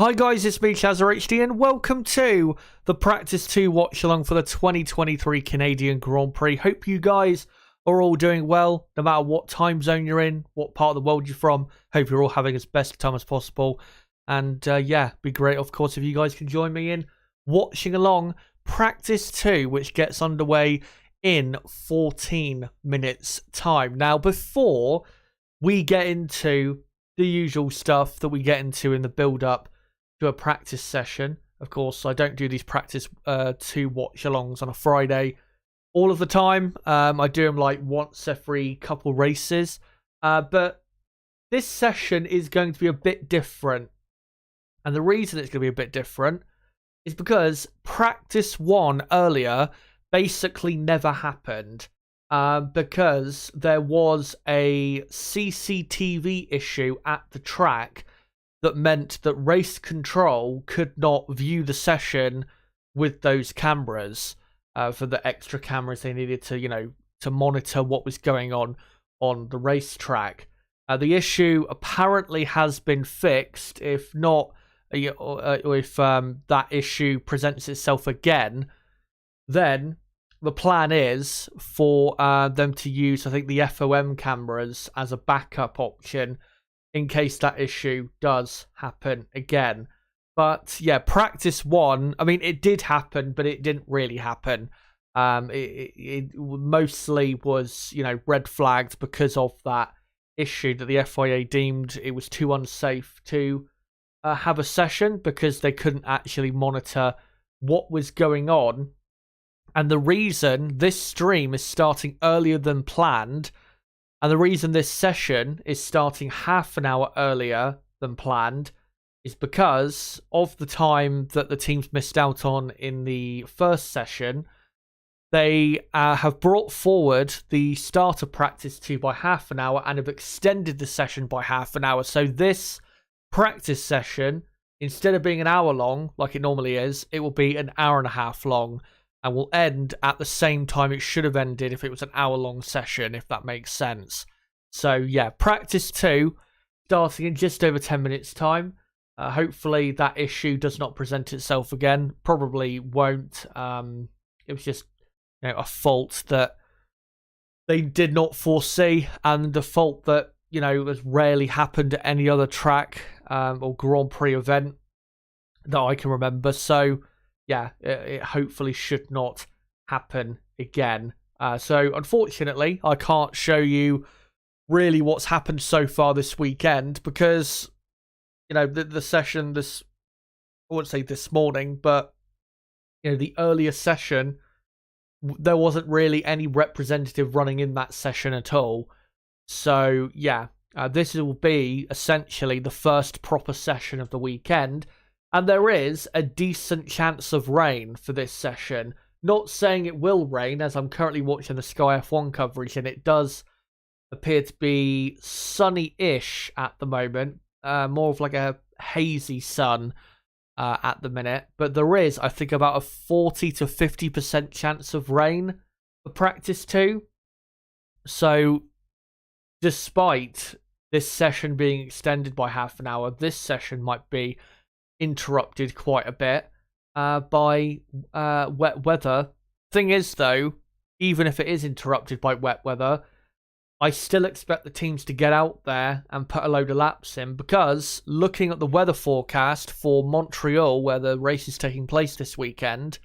Hi guys, it's me ChazzaHD and welcome to the Practice 2 Watchalong for the 2023 Canadian Grand Prix. Hope you guys are all doing well, no matter what time zone you're in, what part of the world you're from. Hope you're all having as best time as possible. And yeah, be great of course if you guys can join me in watching along Practice 2, which gets underway in 14 minutes time. Now before we get into the usual stuff that we get into in the build-up to a practice session. Of course, I don't do these practice 2 watch-alongs on a Friday all of the time. I do them like once every couple races. But this session is going to be a bit different. And the reason it's going to be a bit different is because practice 1 earlier basically never happened. Because there was a CCTV issue at the track that meant that race control could not view the session with those cameras for the extra cameras they needed to, to monitor what was going on the racetrack. The issue apparently has been fixed. If not, or if that issue presents itself again, then the plan is for them to use, I think, the FOM cameras as a backup option in case that issue does happen again. But yeah, practice 1, I mean, it did happen, but it didn't really happen. It mostly was, red flagged because of that issue that the FIA deemed it was too unsafe to have a session because they couldn't actually monitor what was going on. And the reason this stream is starting earlier than planned, and the reason this session is starting half an hour earlier than planned, is because of the time that the teams missed out on in the first session. They have brought forward the start of practice 2 by half an hour and have extended the session by half an hour. So this practice session, instead of being an hour long like it normally is, it will be an hour and a half long. And will end at the same time it should have ended if it was an hour-long session, if that makes sense. So, yeah, practice 2, starting in just over 10 minutes' time. Hopefully that issue does not present itself again. Probably won't. It was just a fault that they did not foresee, and a fault that, has rarely happened at any other track or Grand Prix event that I can remember. So, yeah, it hopefully should not happen again. So, unfortunately, I can't show you really what's happened so far this weekend because, the session I wouldn't say this morning, but, the earlier session, there wasn't really any representative running in that session at all. So, yeah, this will be essentially the first proper session of the weekend. And there is a decent chance of rain for this session. Not saying it will rain, as I'm currently watching the Sky F1 coverage, and it does appear to be sunny-ish at the moment. More of like a hazy sun at the minute. But there is, I think, about a 40 to 50% chance of rain for practice 2. So, despite this session being extended by half an hour, this session might be interrupted quite a bit by wet weather. Thing is, though, even if it is interrupted by wet weather, I still expect the teams to get out there and put a load of laps in, because looking at the weather forecast for Montreal, where the race is taking place this weekend,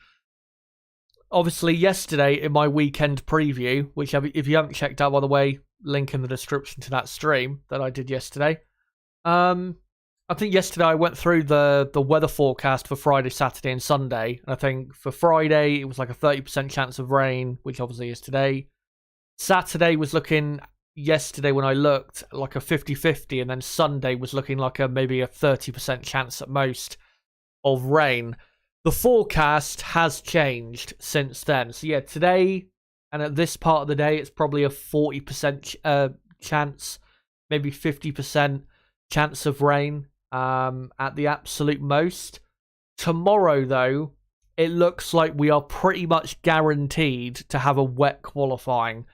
obviously yesterday in my weekend preview, which if you haven't checked out, by the way, link in the description to that stream that I did yesterday. I think yesterday I went through the weather forecast for Friday, Saturday, and Sunday. And I think for Friday, it was like a 30% chance of rain, which obviously is today. Saturday was looking, yesterday when I looked, like a 50-50. And then Sunday was looking like maybe a 30% chance at most of rain. The forecast has changed since then. So yeah, today and at this part of the day, it's probably a 40% chance, maybe 50% chance of rain. At the absolute most. Tomorrow, though, it looks like we are pretty much guaranteed to have a wet qualifying.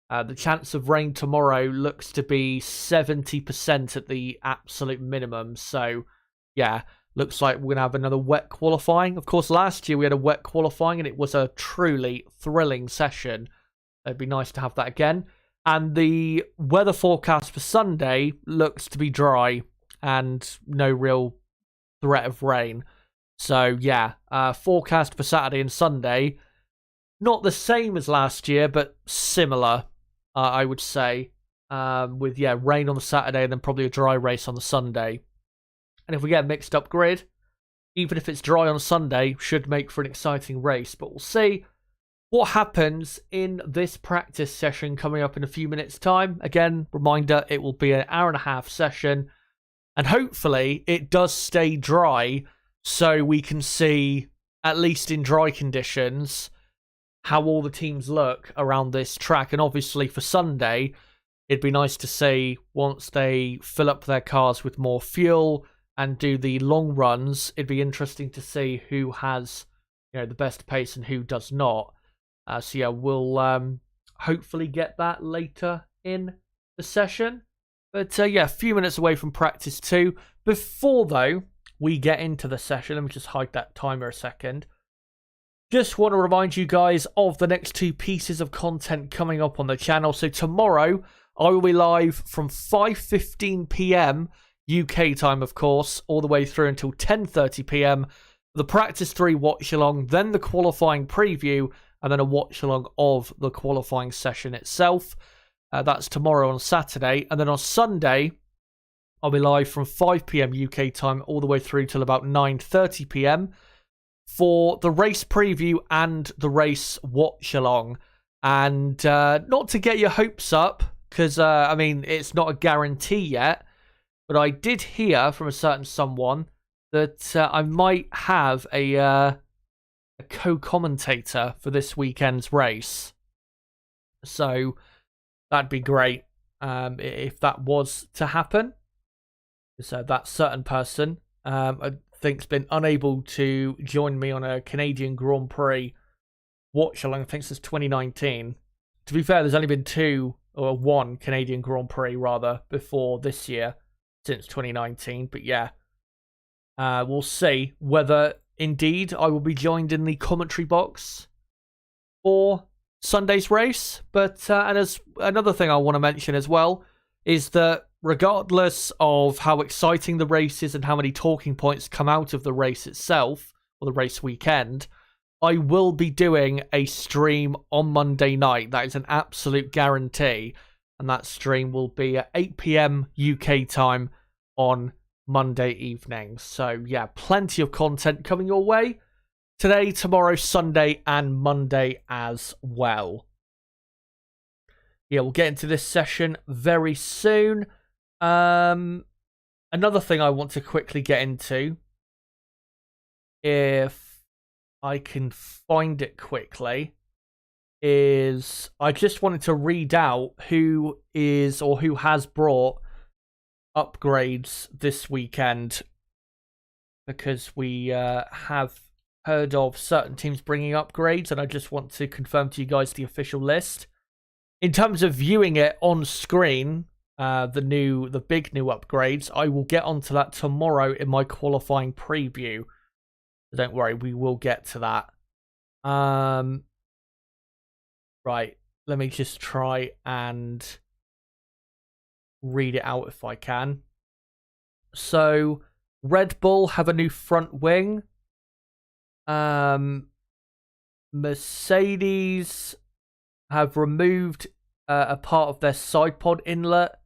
The chance of rain tomorrow looks to be 70% at the absolute minimum. So, yeah, Looks like we're going to have another wet qualifying. Of course, last year we had a wet qualifying and it was a truly thrilling session. It'd be nice to have that again. And the weather forecast for Sunday looks to be dry and no real threat of rain. So, yeah, forecast for Saturday and Sunday, not the same as last year, but similar, I would say. With, yeah, rain on the Saturday and then probably a dry race on the Sunday. And if we get a mixed up grid, even if it's dry on Sunday, should make for an exciting race. But we'll see what happens in this practice session coming up in a few minutes' time. Again, reminder, it will be an hour-and-a-half session. And hopefully it does stay dry so we can see, at least in dry conditions, how all the teams look around this track. And obviously for Sunday, it'd be nice to see once they fill up their cars with more fuel and do the long runs, it'd be interesting to see who has, the best pace and who does not. So yeah, we'll hopefully get that later in the session. But yeah, a few minutes away from practice 2. Before, though, we get into the session, let me just hide that timer a second. Just want to remind you guys of the next 2 pieces of content coming up on the channel. So tomorrow, I will be live from 5:15 p.m. UK time, of course, all the way through until 10:30 p.m. The practice 3 watch along, then the qualifying preview, and then a watch along of the qualifying session itself. That's tomorrow on Saturday. And then on Sunday, I'll be live from 5 p.m. UK time all the way through till about 9:30 p.m. for the race preview and the race watch along. And not to get your hopes up, because, I mean, it's not a guarantee yet, but I did hear from a certain someone that I might have a co-commentator for this weekend's race. So that'd be great if that was to happen. So that certain person, I think's been unable to join me on a Canadian Grand Prix watch along, I think since 2019. To be fair, there's only been one Canadian Grand Prix, rather, before this year, since 2019. But yeah, we'll see whether indeed I will be joined in the commentary box for Sunday's race. But and as another thing I want to mention as well is that regardless of how exciting the race is and how many talking points come out of the race itself or the race weekend, I will be doing a stream on Monday night. That is an absolute guarantee. And that stream will be at 8 p.m. UK time on Monday evening. So yeah, plenty of content coming your way today, tomorrow, Sunday, and Monday as well. Yeah, we'll get into this session very soon. Another thing I want to quickly get into, if I can find it quickly, is I just wanted to read out who is or who has brought upgrades this weekend, because we have heard of certain teams bringing upgrades, and I just want to confirm to you guys the official list. In terms of viewing it on screen, the big new upgrades, I will get onto that tomorrow in my qualifying preview. So don't worry, we will get to that. Right, let me just try and read it out if I can. So, Red Bull have a new front wing. Mercedes have removed a part of their side pod inlet.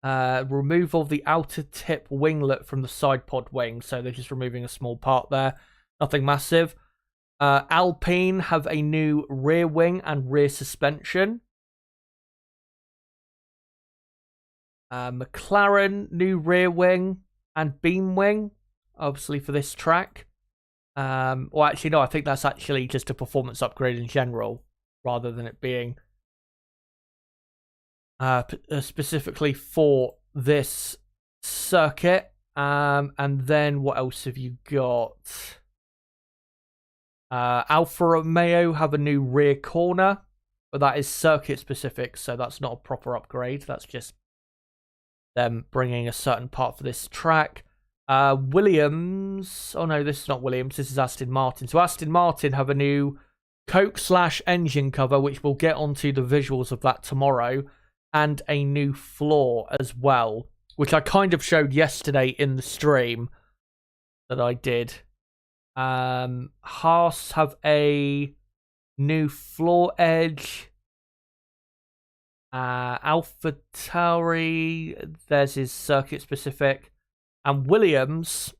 Removal of the outer tip winglet from the side pod wing. So they're just removing a small part there. Nothing massive. Alpine have a new rear wing and rear suspension. McLaren, new rear wing and beam wing, obviously for this track. Well, actually, no, I think that's actually just a performance upgrade in general, rather than it being specifically for this circuit. And then what else have you got? Alfa Romeo have a new rear corner, but that is circuit specific, so that's not a proper upgrade. That's just them bringing a certain part for this track. Williams. Oh no, this is not Williams. This is Aston Martin. So Aston Martin have a new Coke/engine cover, which we'll get onto the visuals of that tomorrow, and a new floor as well, which I kind of showed yesterday in the stream that I did. Haas have a new floor edge. AlphaTauri, there's his circuit specific. And Williams,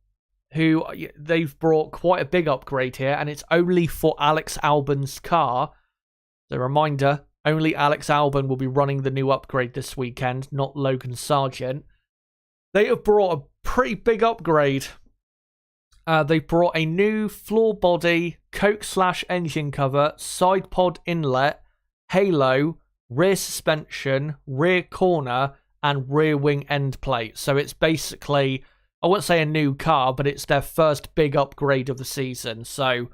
who they've brought quite a big upgrade here, and it's only for Alex Albon's car. The reminder, only Alex Albon will be running the new upgrade this weekend, not Logan Sargent. They have brought a pretty big upgrade. They brought a new floor body, Coke/engine cover, side pod inlet, halo, rear suspension, rear corner, and rear wing end plate. So it's basically, I wouldn't say a new car, but it's their first big upgrade of the season. So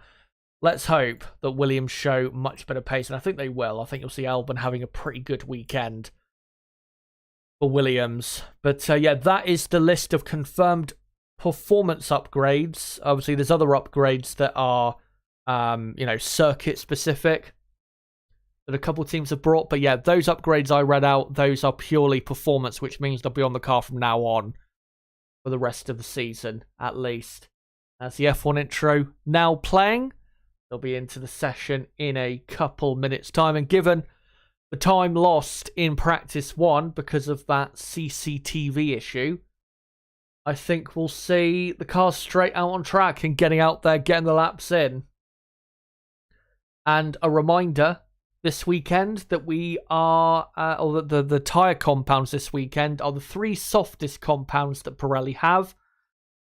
let's hope that Williams show much better pace, and I think they will. I think you'll see Albon having a pretty good weekend for Williams. But yeah, that is the list of confirmed performance upgrades. Obviously, there's other upgrades that are, circuit specific that a couple teams have brought. But yeah, those upgrades I read out, those are purely performance, which means they'll be on the car from now on for the rest of the season, at least. That's the F1 intro now playing. They'll be into the session in a couple minutes' time. And given the time lost in practice 1 because of that CCTV issue, I think we'll see the cars straight out on track and getting out there, getting the laps in. And a reminder this weekend that we are, or the tyre compounds this weekend are the 3 softest compounds that Pirelli have.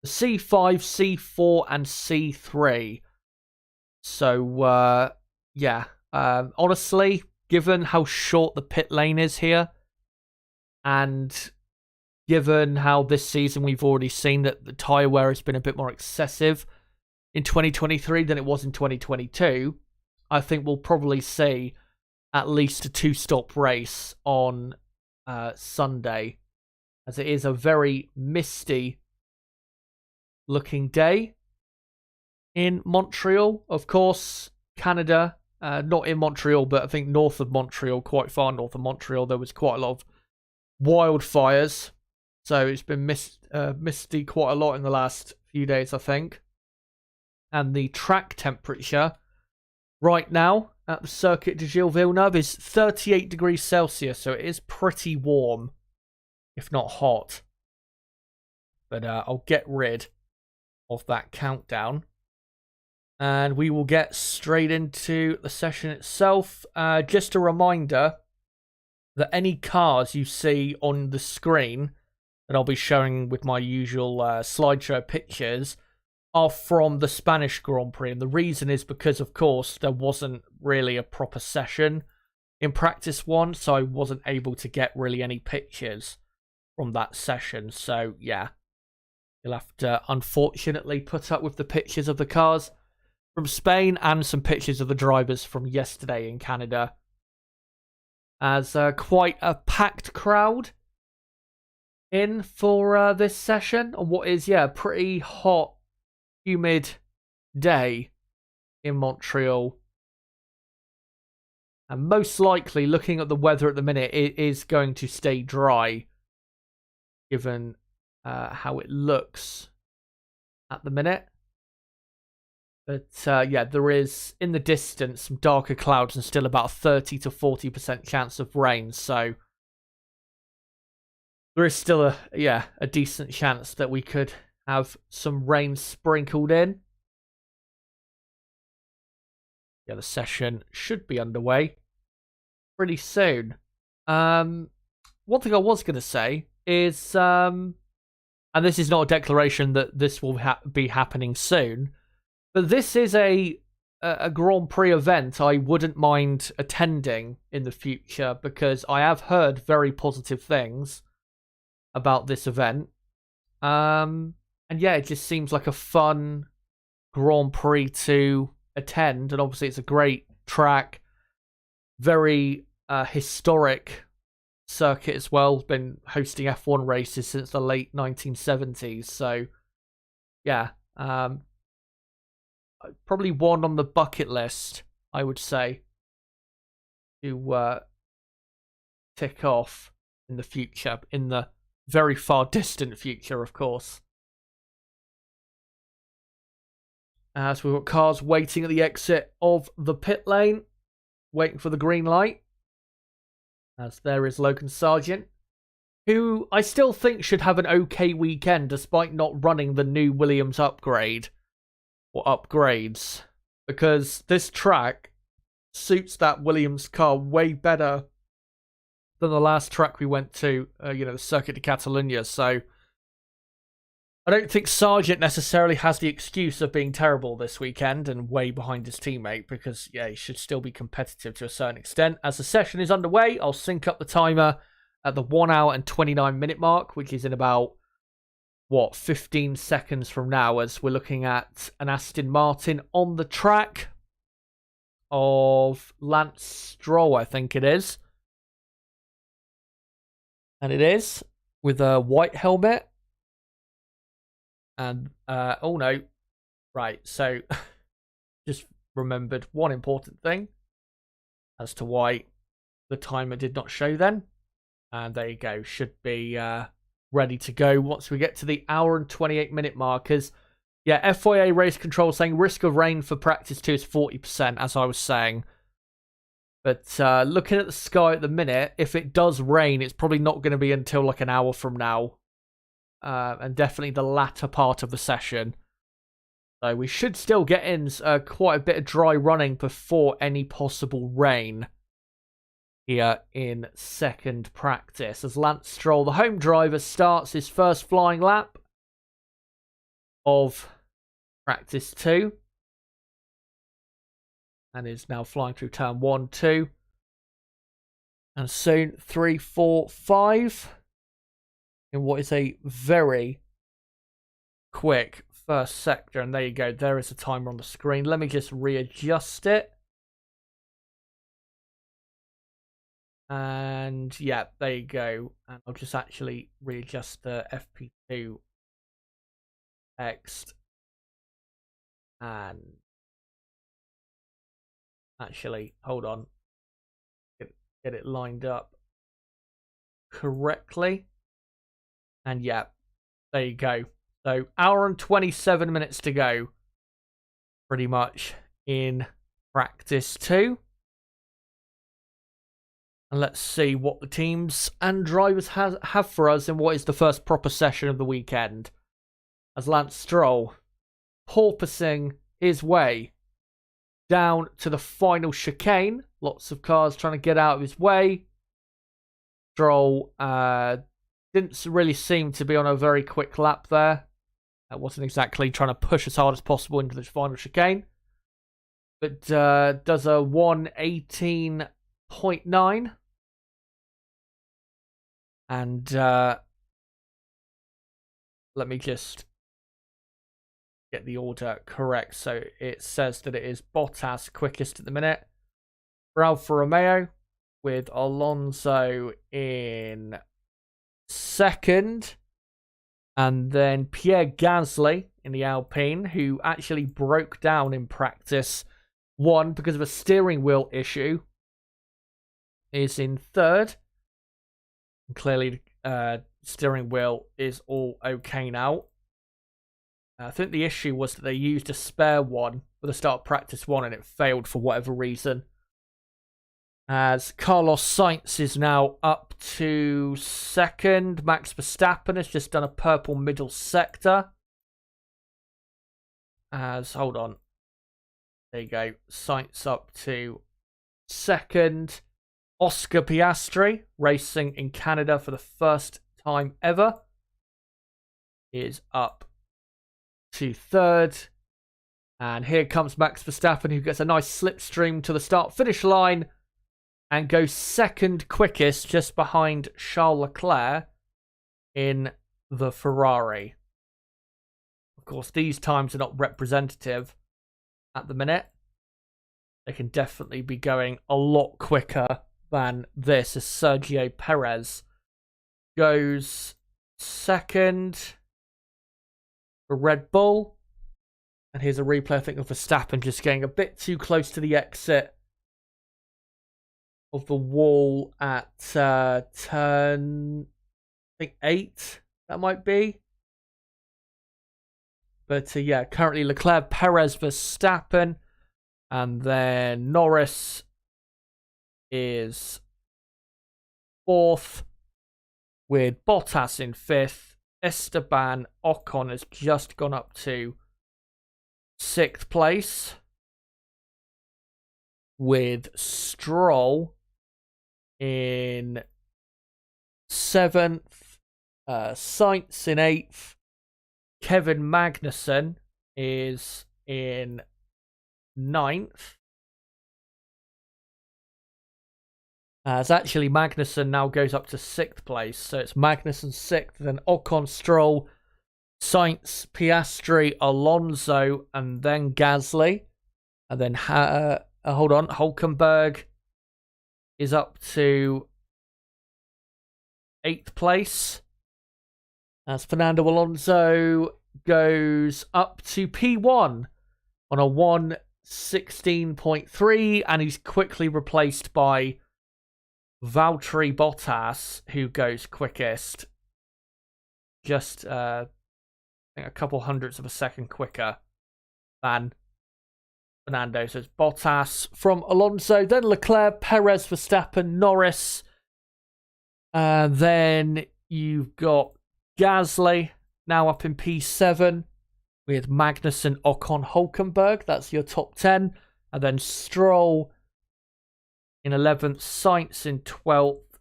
The C5, C4, and C3. So, honestly, given how short the pit lane is here, and given how this season we've already seen that the tyre wear has been a bit more excessive in 2023 than it was in 2022, I think we'll probably see at least a 2-stop race on Sunday, as it is a very misty looking day in Montreal. Of course, Canada, not in Montreal, but I think north of Montreal, quite far north of Montreal, there was quite a lot of wildfires. So it's been misty quite a lot in the last few days, I think. And the track temperature right now at the Circuit De Gilles Villeneuve is 38 degrees Celsius. So it is pretty warm, if not hot. But I'll get rid of that countdown. And we will get straight into the session itself. Just a reminder that any cars you see on the screen that I'll be showing with my usual slideshow pictures are from the Spanish Grand Prix. And the reason is because, of course, there wasn't really a proper session in practice 1, so I wasn't able to get really any pictures from that session. So, yeah, you'll have to, unfortunately, put up with the pictures of the cars from Spain and some pictures of the drivers from yesterday in Canada. As quite a packed crowd in for this session on what is, a pretty hot, humid day in Montreal. And most likely, looking at the weather at the minute, it is going to stay dry, given how it looks at the minute. But there is, in the distance, some darker clouds and still about a 30 to 40% chance of rain. So there is still a decent chance that we could have some rain sprinkled in. Yeah, the session should be underway pretty soon. One thing I was going to say is, and this is not a declaration that this will be happening soon, but this is a Grand Prix event I wouldn't mind attending in the future, because I have heard very positive things about this event. And yeah, it just seems like a fun Grand Prix to attend. And obviously it's a great track. Very historic circuit as well. Been hosting F1 races since the late 1970s. So yeah, probably one on the bucket list, I would say, to tick off in the future, in the very far distant future, of course. As we've got cars waiting at the exit of the pit lane, waiting for the green light. As there is Logan Sargent, who I still think should have an okay weekend despite not running the new Williams upgrade, or upgrades, because this track suits that Williams car way better than the last track we went to, the Circuit de Catalunya. So I don't think Sargent necessarily has the excuse of being terrible this weekend and way behind his teammate, because, yeah, he should still be competitive to a certain extent. As the session is underway, I'll sync up the timer at the 1 hour and 29 minute mark, which is in about, 15 seconds from now, as we're looking at an Aston Martin on the track of Lance Stroll, I think it is. And it is, with a white helmet. And, oh no, right, so, just remembered one important thing as to why the timer did not show then. And there you go, should be ready to go once we get to the hour and 28 minute markers. Yeah, FIA race control saying risk of rain for practice 2 is 40%, as I was saying. But looking at the sky at the minute, if it does rain, it's probably not going to be until like an hour from now. And definitely the latter part of the session. So we should still get in quite a bit of dry running before any possible rain here in second practice. As Lance Stroll, the home driver, starts his first flying lap of practice 2. And is now flying through turn 1, 2. And soon 3, 4, 5. In what is a very quick first sector. And there you go. There is a timer on the screen. Let me just readjust it. And yeah, there you go. And I'll just actually readjust the FP2 text. And actually, hold on. Get it lined up correctly. And yeah, there you go. So, hour and 27 minutes to go. Pretty much in practice 2. And let's see what the teams and drivers have for us in what is the first proper session of the weekend. As Lance Stroll porpoising his way down to the final chicane. Lots of cars trying to get out of his way. Stroll didn't really seem to be on a very quick lap there. That wasn't exactly trying to push as hard as possible into this final chicane. But does a 1:18.9. And let me just get the order correct. So it says that it is Bottas quickest at the minute. For Alfa Romeo, with Alonso in second. And then Pierre Gasly in the Alpine, who actually broke down in practice 1 because of a steering wheel issue, is in third. And clearly, steering wheel is all okay now. I think the issue was that they used a spare one for the start of practice 1 and it failed for whatever reason. As Carlos Sainz is now up to second. Max Verstappen has just done a purple middle sector. Hold on. There you go. Sainz up to second. Oscar Piastri, racing in Canada for the first time ever, is up to third. And here comes Max Verstappen, who gets a nice slipstream to the start-finish line and goes second quickest, just behind Charles Leclerc in the Ferrari. Of course, these times are not representative at the minute. They can definitely be going a lot quicker than this, as Sergio Perez goes second. for Red Bull. And here's a replay, I think, of Verstappen just getting a bit too close to the exit of the wall at turn, I think, 8, that might be. But yeah, currently Leclerc, Perez, Verstappen. And then Norris is 4th, with Bottas in 5th. Esteban Ocon has just gone up to 6th place, with Stroll in 7th, Sainz in 8th. Kevin Magnussen is in 9th. As actually Magnussen now goes up to 6th place. So it's Magnussen 6th, then Ocon, Stroll, Sainz, Piastri, Alonso, and then Gasly. And then, Hulkenberg is up to 8th place. As Fernando Alonso goes up to P1 on a 1:16.3, and he's quickly replaced by Valtteri Bottas, who goes quickest. Just, I think, a couple hundredths of a second quicker than Fernando. So it's Bottas from Alonso, then Leclerc, Perez, Verstappen, Norris. Then you've got Gasly now up in P7 with Magnussen, Ocon, Hulkenberg. That's your top 10. And then Stroll in 11th, Sainz in 12th,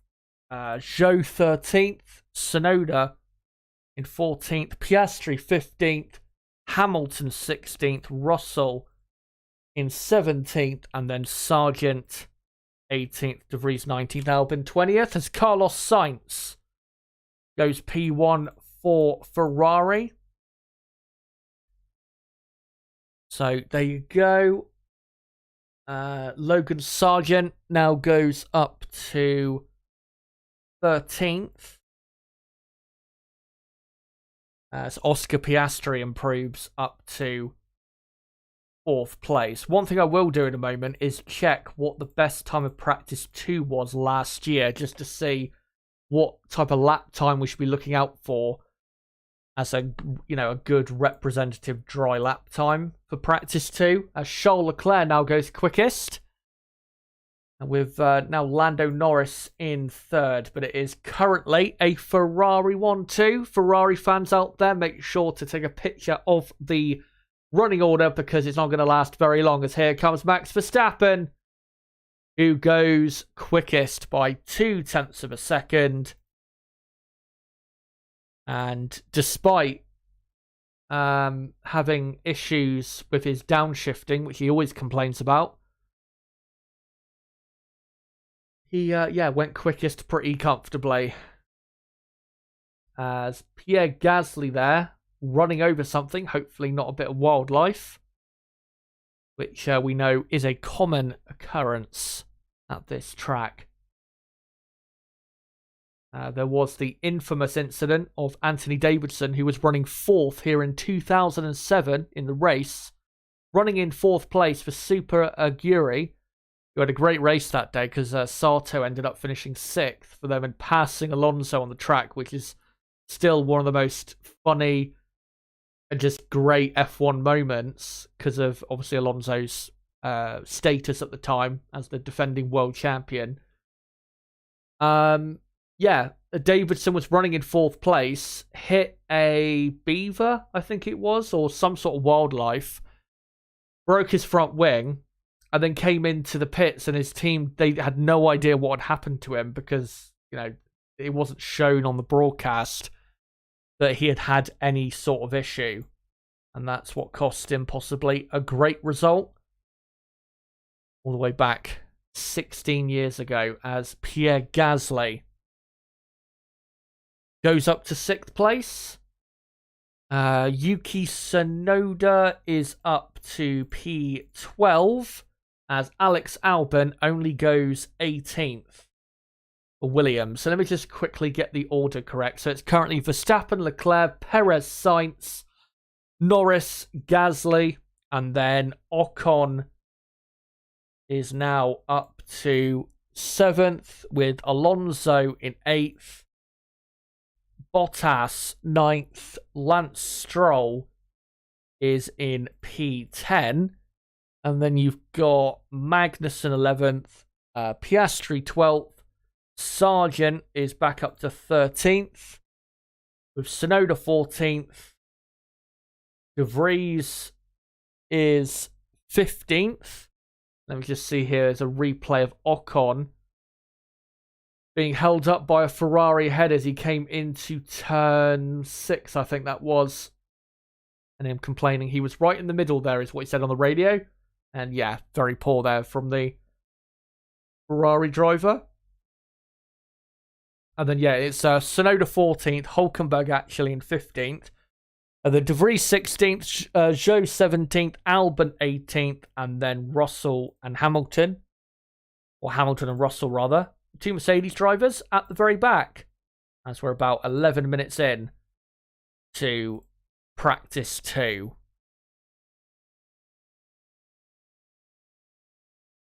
Zhou 13th, Tsunoda in 14th, Piastri 15th, Hamilton 16th, Russell in 17th, and then Sargent 18th, De Vries 19th, Albon 20th, as Carlos Sainz goes P1 for Ferrari. So there you go. Logan Sargent now goes up to 13th. As Oscar Piastri improves up to 4th place. One thing I will do in a moment is check what the best time of practice 2 was last year, just to see what type of lap time we should be looking out for as a good representative dry lap time for practice 2. As Charles Leclerc now goes quickest, and with now Lando Norris in 3rd, but it is currently a Ferrari 1-2. Ferrari fans out there, make sure to take a picture of the running order, because it's not going to last very long, as here comes Max Verstappen, who goes quickest by 0.2 of a second. And despite having issues with his downshifting, which he always complains about, he went quickest pretty comfortably. As Pierre Gasly there, running over something, hopefully not a bit of wildlife, which we know is a common occurrence at this track. There was the infamous incident of Anthony Davidson, who was running 4th here in 2007 in the race, running in 4th place for Super Aguri, who had a great race that day, because Sato ended up finishing 6th for them and passing Alonso on the track, which is still one of the most funny and just great F1 moments, because of obviously Alonso's status at the time as the defending world champion. Davidson was running in 4th place, hit a beaver, I think it was, or some sort of wildlife, broke his front wing, and then came into the pits, and his team, they had no idea what had happened to him, because, it wasn't shown on the broadcast that he had had any sort of issue. And that's what cost him possibly a great result all the way back 16 years ago, as Pierre Gasly goes up to 6th place. Yuki Tsunoda is up to P12, as Alex Albon only goes 18th for Williams. So let me just quickly get the order correct. So it's currently Verstappen, Leclerc, Perez, Sainz, Norris, Gasly, and then Ocon is now up to 7th with Alonso in 8th. Bottas 9th. Lance Stroll is in P10. And then you've got Magnussen 11th. Piastri 12th. Sargent is back up to 13th. With Tsunoda 14th. De Vries is 15th. Let me just see here. There's a replay of Ocon being held up by a Ferrari ahead as he came into turn 6, I think that was. And him complaining he was right in the middle there is what he said on the radio. And yeah, very poor there from the Ferrari driver. And then yeah, it's Tsunoda 14th, Hulkenberg actually in 15th. And then De Vries 16th, Zhou 17th, Albon 18th, and then Russell and Hamilton. Or Hamilton and Russell, rather. Two Mercedes drivers at the very back. As we're about 11 minutes in to practice 2.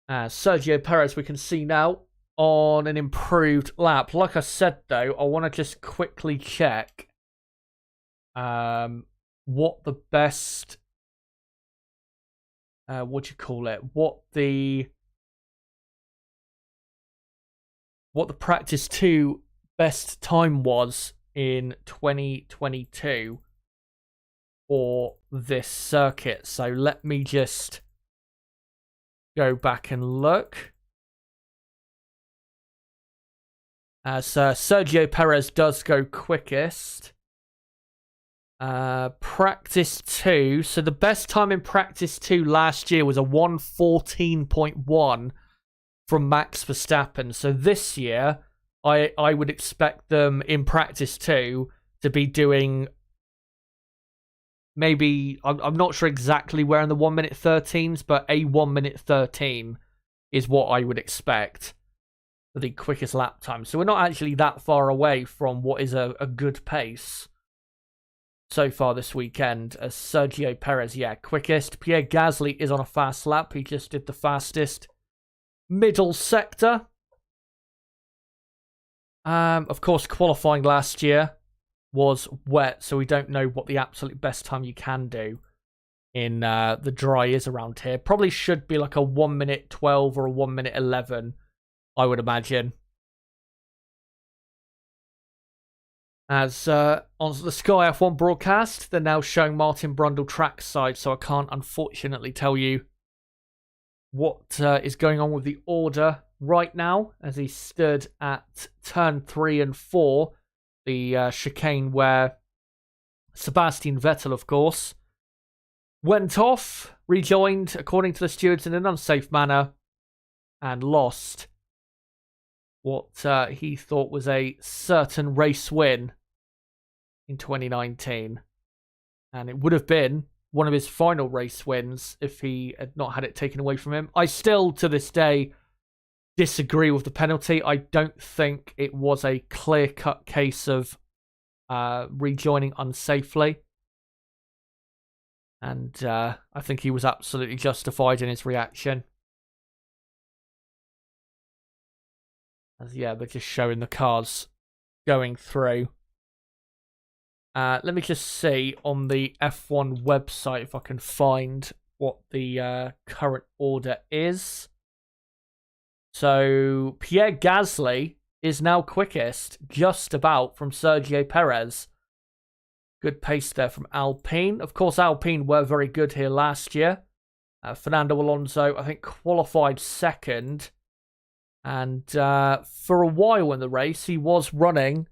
Sergio Perez, we can see now on an improved lap. Like I said, though, I want to just quickly check what the best what the practice 2 best time was in 2022 for this circuit. So let me just go back and look. As Sergio Perez does go quickest. Practice 2. So the best time in practice 2 last year was a 1:14.1 from Max Verstappen. So this year, I would expect them in practice 2 to be doing maybe, I'm not sure exactly where in the 1:13s, but a 1:13 is what I would expect for the quickest lap time. So we're not actually that far away from what is a good pace so far this weekend. As Sergio Perez, yeah, quickest. Pierre Gasly is on a fast lap. He just did the fastest middle sector. Of course, qualifying last year was wet, so we don't know what the absolute best time you can do in the dry is around here. Probably should be like a 1:12 or a 1:11, I would imagine. As on the Sky F1 broadcast, they're now showing Martin Brundle trackside, so I can't unfortunately tell you what is going on with the order right now, as he stood at turn 3 and 4, the chicane where Sebastian Vettel, of course, went off, rejoined, according to the stewards, in an unsafe manner, and lost what he thought was a certain race win in 2019. And it would have been one of his final race wins if he had not had it taken away from him. I still, to this day, disagree with the penalty. I don't think it was a clear-cut case of rejoining unsafely. And I think he was absolutely justified in his reaction. As, yeah, they're just showing the cars going through. Let me just see on the F1 website if I can find what the current order is. So, Pierre Gasly is now quickest, just about, from Sergio Perez. Good pace there from Alpine. Of course, Alpine were very good here last year. Fernando Alonso, I think, qualified second. And for a while in the race, he was running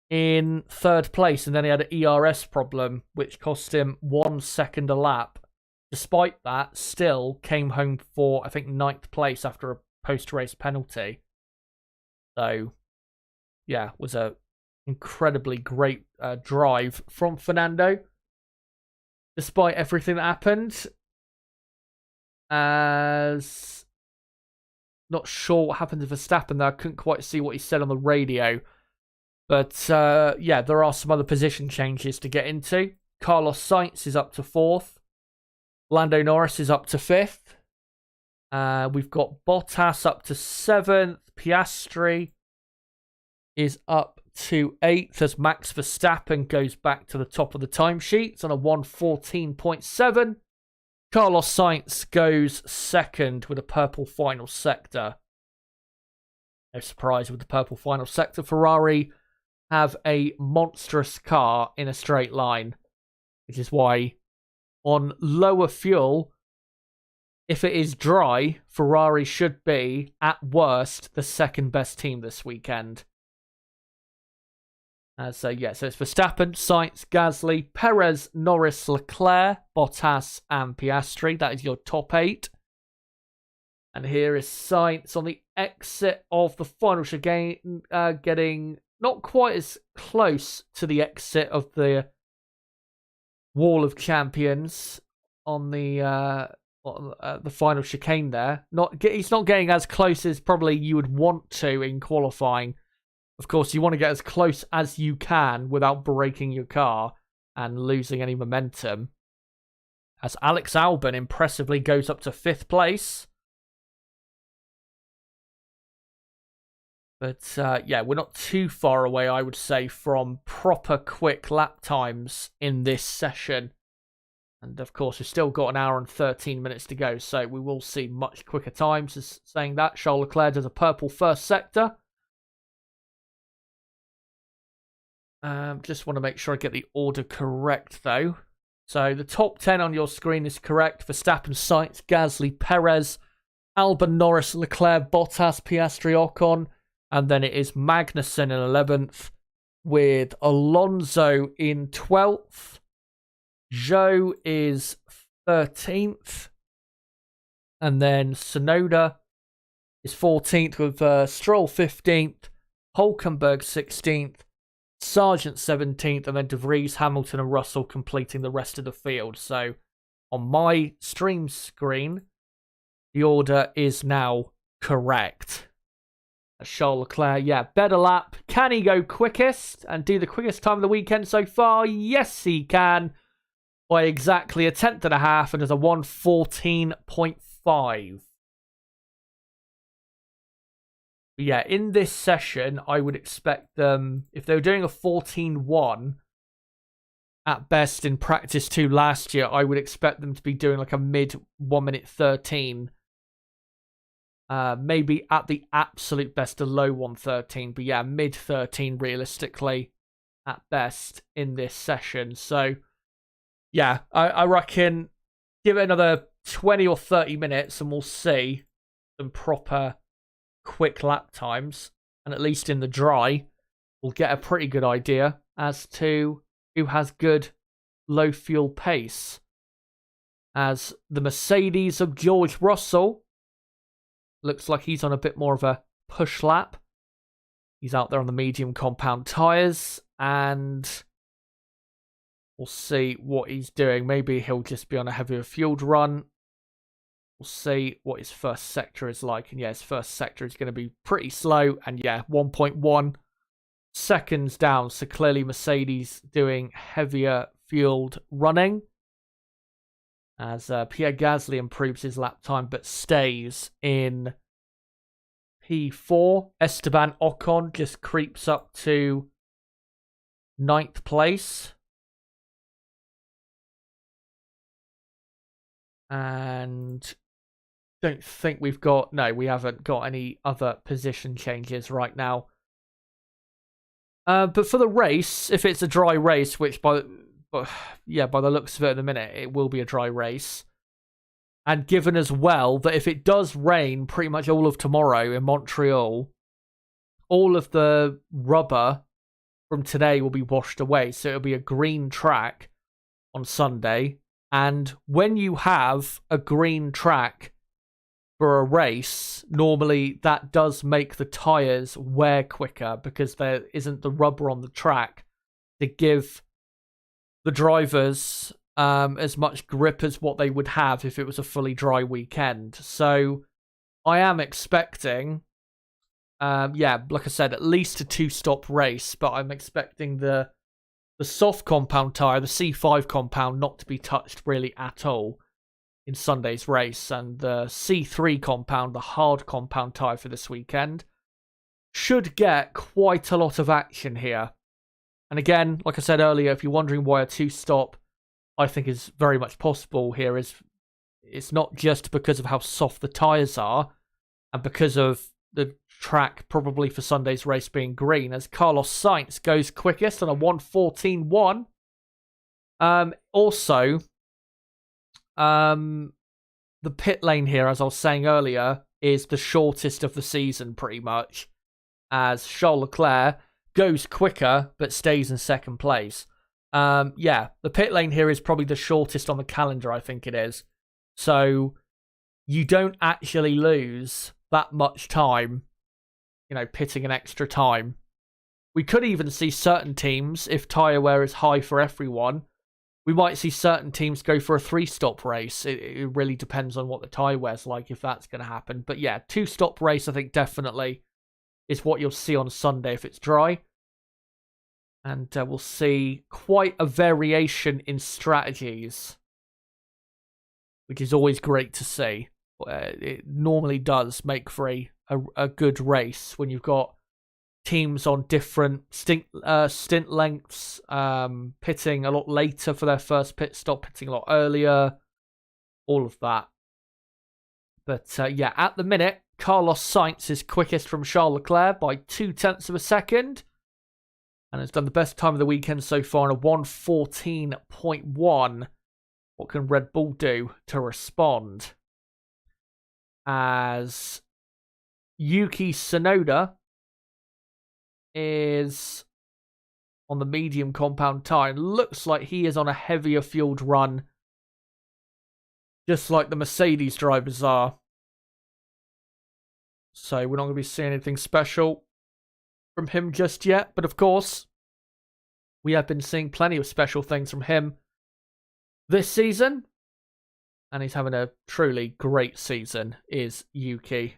in third place. And then he had an ERS problem, which cost him 1 second a lap. Despite that, still came home for, I think, 9th place after a post-race penalty. So, yeah, was a incredibly great drive from Fernando. Despite everything that happened. As... not sure what happened to Verstappen there. I couldn't quite see what he said on the radio. But, yeah, there are some other position changes to get into. Carlos Sainz is up to 4th. Lando Norris is up to 5th. We've got Bottas up to 7th. Piastri is up to 8th as Max Verstappen goes back to the top of the timesheets on a 1:14.7. Carlos Sainz goes 2nd with a purple final sector. No surprise with the purple final sector. Ferrari have a monstrous car in a straight line, which is why on lower fuel, if it is dry, Ferrari should be, at worst, the second best team this weekend. So it's Verstappen, Sainz, Gasly, Perez, Norris, Leclerc, Bottas, and Piastri. That is your top 8. And here is Sainz on the exit of the final chicane, getting not quite as close to the exit of the Wall of Champions on the final chicane there. He's not getting as close as probably you would want to in qualifying. Of course, you want to get as close as you can without breaking your car and losing any momentum. As Alex Albon impressively goes up to 5th place. But we're not too far away, I would say, from proper quick lap times in this session. And of course, we've still got an hour and 13 minutes to go, so we will see much quicker times. As saying that, Charles Leclerc does a purple first sector. Just want to make sure I get the order correct, though. So the top 10 on your screen is correct. Verstappen, Sainz, Gasly, Perez, Albon, Norris, Leclerc, Bottas, Piastri, Ocon. And then it is Magnussen in 11th, with Alonso in 12th. Zhou is 13th. And then Tsunoda is 14th, with Stroll 15th, Hulkenberg 16th, Sargent 17th, and then De Vries, Hamilton, and Russell completing the rest of the field. So on my stream screen, the order is now correct. Charles Leclerc, better lap. Can he go quickest and do the quickest time of the weekend so far? Yes, he can. By exactly a 10.5 and does a 1:14.5. Yeah, in this session, I would expect them, if they were doing a 14.1 at best in practice 2 last year, I would expect them to be doing like a mid 1:13. Maybe at the absolute best, a low 1:13, but yeah, mid 13 realistically at best in this session. So yeah, I reckon give it another 20 or 30 minutes and we'll see some proper quick lap times. And at least in the dry, we'll get a pretty good idea as to who has good low fuel pace. As the Mercedes of George Russell looks like he's on a bit more of a push lap. He's out there on the medium compound tyres, and we'll see what he's doing. Maybe he'll just be on a heavier fueled run. We'll see what his first sector is like. And yeah, his first sector is going to be pretty slow. And yeah, 1.1 seconds down. So clearly Mercedes doing heavier fueled running. As Pierre Gasly improves his lap time but stays in P4. Esteban Ocon just creeps up to 9th place. And don't think we haven't got any other position changes right now. But for the race, if it's a dry race, which by the looks of it at the minute, it will be a dry race. And given as well that if it does rain pretty much all of tomorrow in Montreal, all of the rubber from today will be washed away. So it'll be a green track on Sunday. And when you have a green track for a race, normally that does make the tyres wear quicker because there isn't the rubber on the track to give the drivers as much grip as what they would have if it was a fully dry weekend. So I am expecting, like I said, at least a 2-stop race, but I'm expecting the the soft compound tyre, the C5 compound, not to be touched really at all in Sunday's race. And the C3 compound, the hard compound tyre for this weekend, should get quite a lot of action here. And again, like I said earlier, if you're wondering why a two-stop, I think is very much possible here, is it's not just because of how soft the tyres are and because of the track probably for Sunday's race being green, as Carlos Sainz goes quickest on a 1:14.1. Also, the pit lane here, as I was saying earlier, is the shortest of the season pretty much, as Charles Leclerc goes quicker but stays in second place. Yeah, the pit lane here is probably the shortest on the calendar, I think it is. So you don't actually lose that much time, pitting an extra time. We could even see certain teams, if tyre wear is high for everyone, we might see certain teams go for a 3-stop race. It really depends on what the tyre wear's like, if that's going to happen. But yeah, 2-stop race, I think definitely is what you'll see on Sunday if it's dry. And we'll see quite a variation in strategies, which is always great to see. It normally does make for a good race when you've got teams on different stint lengths, pitting a lot later for their first pit stop, pitting a lot earlier, all of that. But yeah, at the minute, Carlos Sainz is quickest from Charles Leclerc by 0.2 of a second, and has done the best time of the weekend so far in a 1:14.1. What can Red Bull do to respond? As Yuki Tsunoda is on the medium compound tyre. Looks like he is on a heavier fueled run, just like the Mercedes drivers are. So we're not going to be seeing anything special from him just yet. But of course, we have been seeing plenty of special things from him this season. And he's having a truly great season, is Yuki.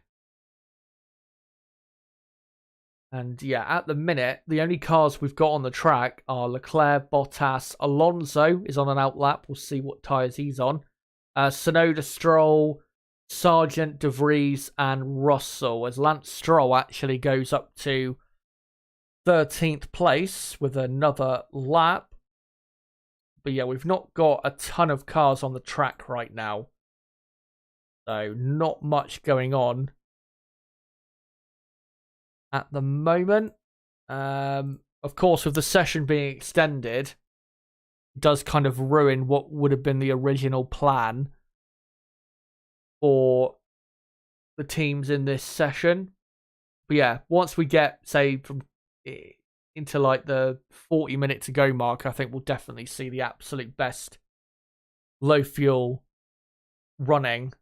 And yeah, at the minute, the only cars we've got on the track are Leclerc, Bottas, Alonso is on an outlap. We'll see what tyres he's on. Tsunoda, Stroll, Sargent, De Vries, and Russell. As Lance Stroll actually goes up to 13th place with another lap. But yeah, we've not got a ton of cars on the track right now. So not much going on at the moment. Of course, with the session being extended, it does kind of ruin what would have been the original plan for the teams in this session. But yeah, once we get, say, into like the 40-minute to go mark, I think we'll definitely see the absolute best low fuel running.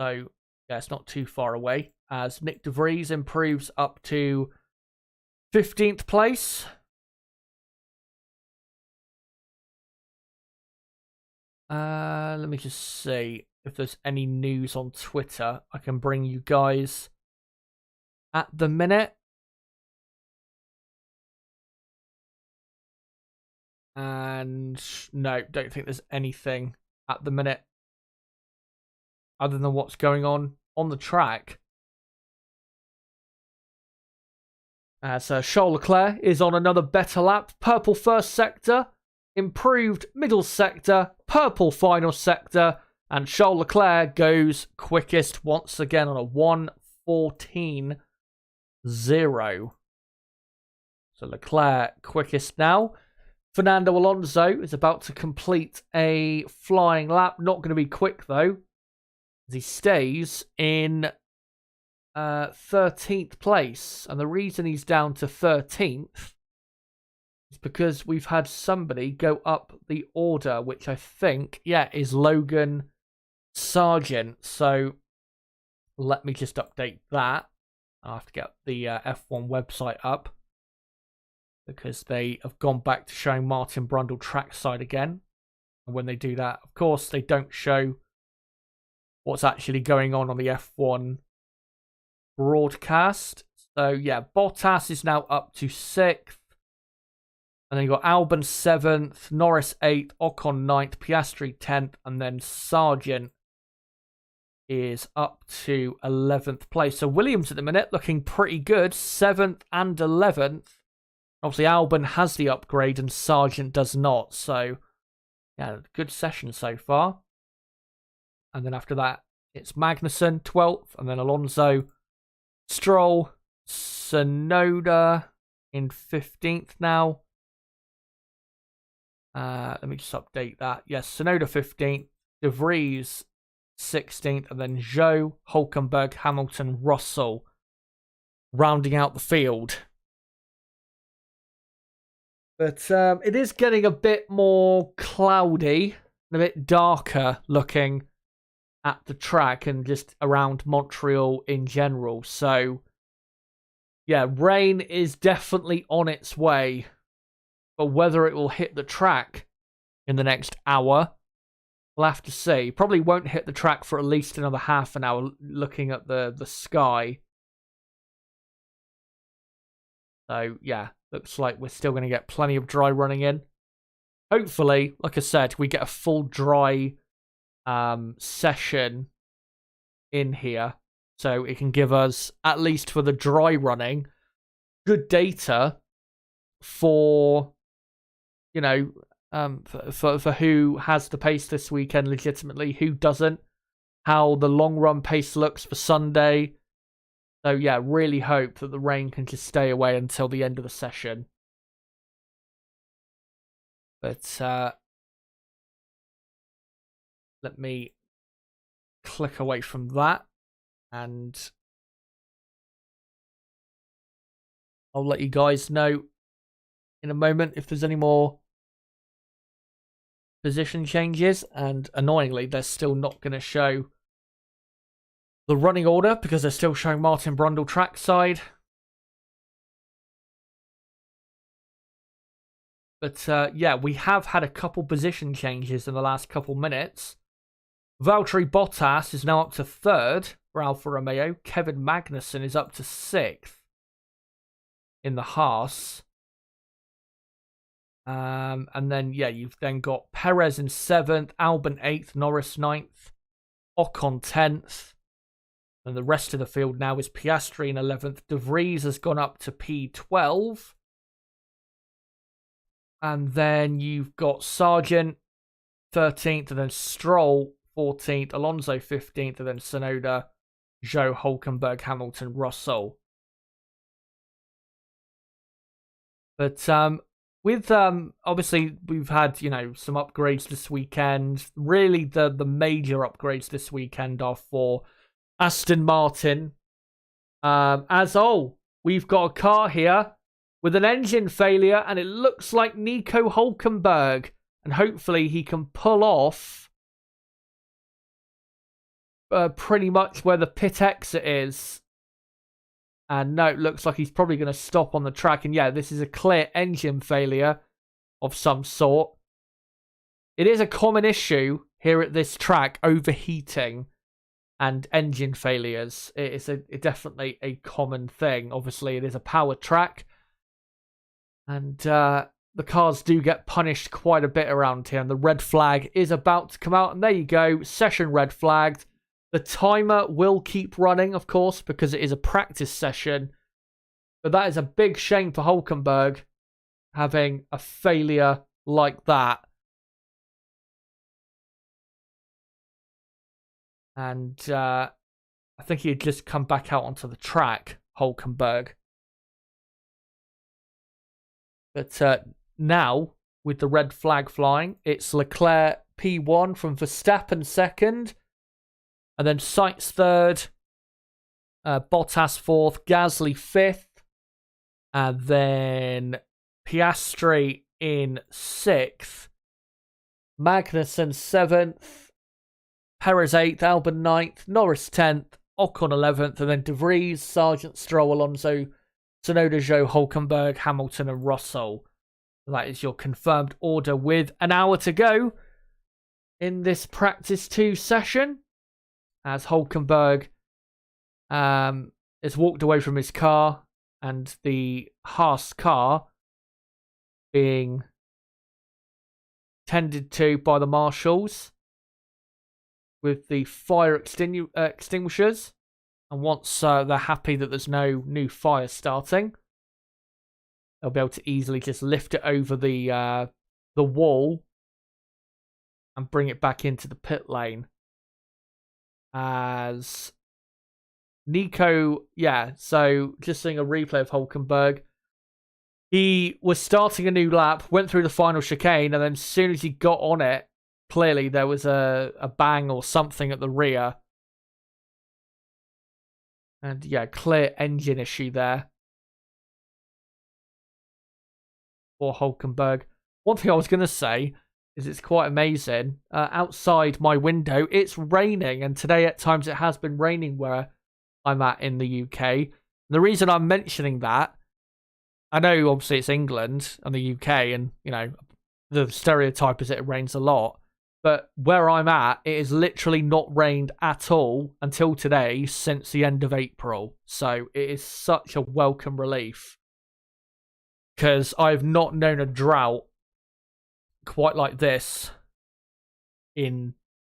So yeah, it's not too far away, as Nick De Vries improves up to 15th place. Let me just see if there's any news on Twitter I can bring you guys at the minute. And no, don't think there's anything at the minute other than what's going on the track. As Charles Leclerc is on another better lap. Purple first sector, improved middle sector, purple final sector, and Charles Leclerc goes quickest once again on a 1:14.0. So Leclerc quickest now. Fernando Alonso is about to complete a flying lap. Not going to be quick, though, as he stays in 13th place. And the reason he's down to 13th is because we've had somebody go up the order, which I think, yeah, is Logan Sargent. So let me just update that. I'll have to get the F1 website up, because they have gone back to showing Martin Brundle trackside again. And when they do that, of course, they don't show what's actually going on the F1 broadcast. So, yeah, Bottas is now up to 6th. And then you got Albon 7th, Norris 8th, Ocon 9th, Piastri 10th, and then Sargent is up to 11th place. So Williams at the minute looking pretty good, 7th and 11th. Obviously Albon has the upgrade and Sargent does not. So yeah, good session so far. And then after that, it's Magnussen 12th, and then Alonso, Stroll, Tsunoda in 15th now. Let me just update that. Yes, Tsunoda 15th, De Vries 16th, and then Zhou, Hulkenberg, Hamilton, Russell rounding out the field. But it is getting a bit more cloudy and a bit darker looking at the track and just around Montreal in general. So, yeah, rain is definitely on its way. But whether it will hit the track in the next hour, we'll have to see. Probably won't hit the track for at least another half an hour looking at the sky. So, yeah, looks like we're still going to get plenty of dry running in. Hopefully, like I said, we get a full dry session in here. So it can give us, at least for the dry running, good data for, you know, for who has the pace this weekend legitimately, who doesn't, how the long run pace looks for Sunday. So yeah, really hope that the rain can just stay away until the end of the session. But let me click away from that and I'll let you guys know in a moment if there's any more position changes. And annoyingly, they're still not going to show the running order because they're still showing Martin Brundle trackside. But yeah, we have had a couple position changes in the last couple minutes. Valtteri Bottas is now up to 3rd for Alfa Romeo. Kevin Magnussen is up to 6th in the Haas. And then, yeah, you've then got Perez in 7th, Albon 8th, Norris 9th, Ocon 10th. And the rest of the field now is Piastri in 11th. De Vries has gone up to P12. And then you've got Sargent 13th, and then Stroll 14th, Alonso 15th, and then Tsunoda, Zhou, Hulkenberg, Hamilton, Russell. But with obviously we've had, you know, some upgrades this weekend. Really, the major upgrades this weekend are for Aston Martin. We've got a car here with an engine failure, and it looks like Nico Hulkenberg, and hopefully he can pull off pretty much where the pit exit is. And no, it looks like he's probably going to stop on the track. And yeah, this is a clear engine failure of some sort. It is a common issue here at this track, overheating and engine failures. It's definitely a common thing. Obviously, it is a power track. And the cars do get punished quite a bit around here. And the red flag is about to come out. And there you go, session red flagged. The timer will keep running, of course, because it is a practice session. But that is a big shame for Hulkenberg, having a failure like that. And I think he had just come back out onto the track, Hulkenberg. But now, with the red flag flying, it's Leclerc P1 from Verstappen 2nd. And then Sainz 3rd, Bottas 4th, Gasly 5th, and then Piastri in 6th, Magnussen 7th, Perez 8th, Albon 9th, Norris 10th, Ocon 11th, and then De Vries, Sargent, Stroll, Alonso, Tsunoda, Zhou, Hulkenberg, Hamilton, and Russell. That is your confirmed order with an hour to go in this practice 2 session, as Hulkenberg has walked away from his car, and the Haas car being tended to by the marshals with the fire extinguishers. And once they're happy that there's no new fire starting, they'll be able to easily just lift it over the wall and bring it back into the pit lane. As Nico, so just seeing a replay of Hulkenberg. He was starting a new lap, went through the final chicane, and then as soon as he got on it, clearly there was a bang or something at the rear. And clear engine issue there for Hulkenberg. One thing I was going to say is it's quite amazing. Outside my window, it's raining, and today at times it has been raining where I'm at in the UK. And the reason I'm mentioning that, I know obviously it's England and the UK, and the stereotype is that it rains a lot. But where I'm at, it has literally not rained at all until today since the end of April. So it is such a welcome relief, because I've not known a drought quite like this in,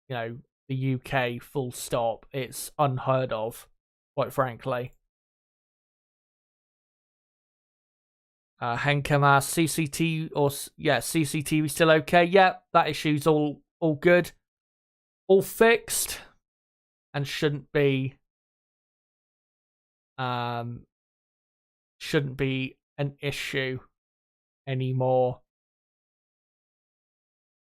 the UK, full stop. It's unheard of, quite frankly. Henkema, CCTV still okay? Yeah, that issue's all good. All fixed. And shouldn't be an issue anymore.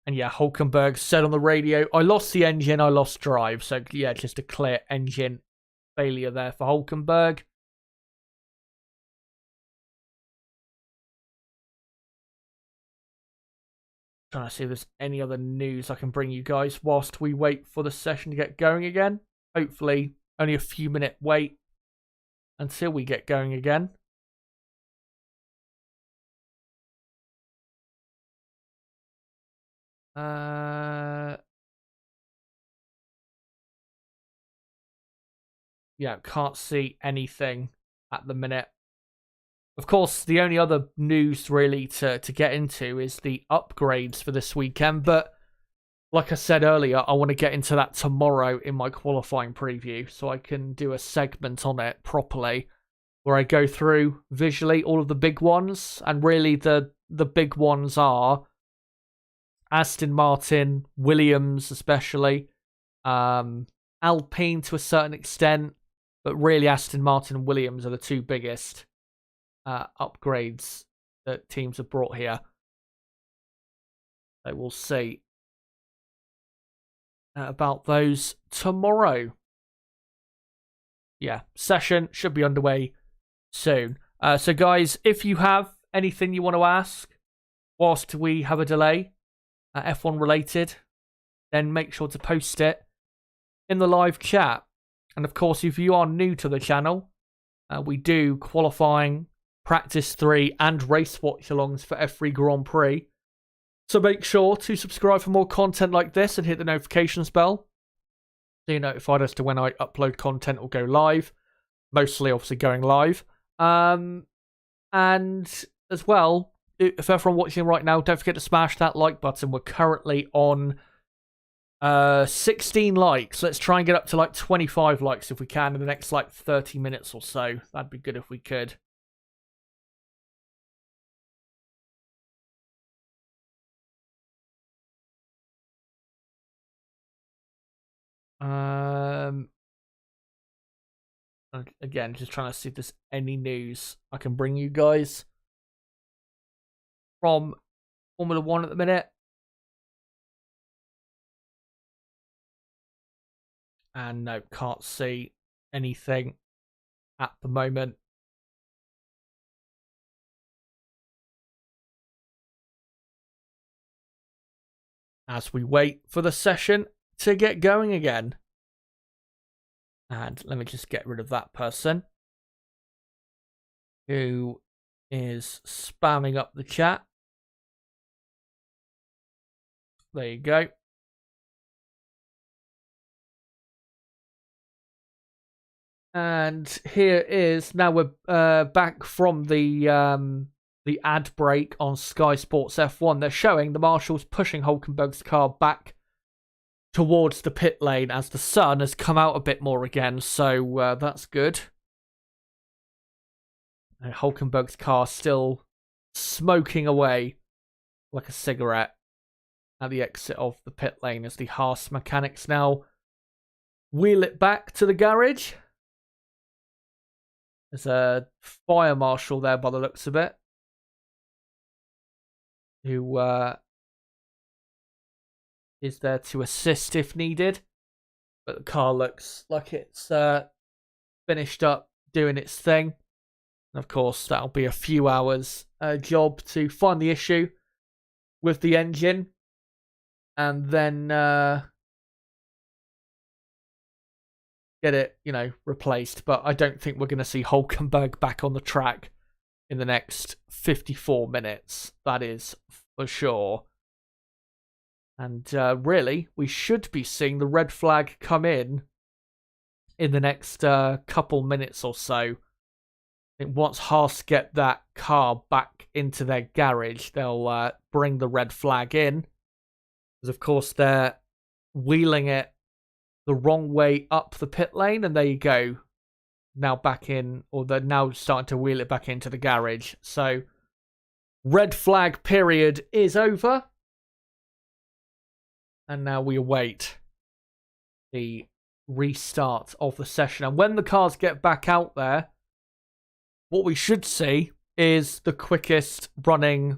And Hulkenberg said on the radio, I lost the engine, I lost drive. So just a clear engine failure there for Hulkenberg. Trying to see if there's any other news I can bring you guys whilst we wait for the session to get going again. Hopefully only a few minute wait until we get going again. Can't see anything at the minute. Of course, the only other news really to get into is the upgrades for this weekend. But like I said earlier, I want to get into that tomorrow in my qualifying preview, so I can do a segment on it properly where I go through visually all of the big ones. And really the big ones are Aston Martin, Williams especially, Alpine to a certain extent, but really Aston Martin and Williams are the two biggest upgrades that teams have brought here. So we'll see about those tomorrow. Session should be underway soon. So guys, if you have anything you want to ask whilst we have a delay, F1 related, then make sure to post it in the live chat. And of course, if you are new to the channel, we do qualifying, practice 3 and race watch-alongs for every Grand Prix. So make sure to subscribe for more content like this and hit the notifications bell so you're notified as to when I upload content or go live. Mostly, obviously, going live. And as well, if everyone watching right now, don't forget to smash that like button. We're currently on 16 likes. Let's try and get up to like 25 likes if we can in the next like 30 minutes or so. That'd be good if we could. Again, just trying to see if there's any news I can bring you guys from Formula 1 at the minute. And no, can't see anything at the moment. As we wait for the session to get going again. And let me just get rid of that person who is spamming up the chat. There you go. And here is, now we're back from the the ad break on Sky Sports F1, they're showing the marshals pushing Hulkenberg's car back towards the pit lane as the sun has come out a bit more again, so that's good. And Hulkenberg's car still smoking away like a cigarette at the exit of the pit lane as the Haas mechanics now wheel it back to the garage. There's a fire marshal there by the looks of it, who is there to assist if needed. But the car looks like it's finished up doing its thing. And of course, that'll be a few hours job to find the issue with the engine and then get it, replaced. But I don't think we're going to see Hulkenberg back on the track in the next 54 minutes. That is for sure. And really, we should be seeing the red flag come in the next couple minutes or so. I think once Haas get that car back into their garage, they'll bring the red flag in. Because, of course, they're wheeling it the wrong way up the pit lane. And there you go. Now back in, or they're now starting to wheel it back into the garage. So, red flag period is over. And now we await the restart of the session. And when the cars get back out there, what we should see is the quickest running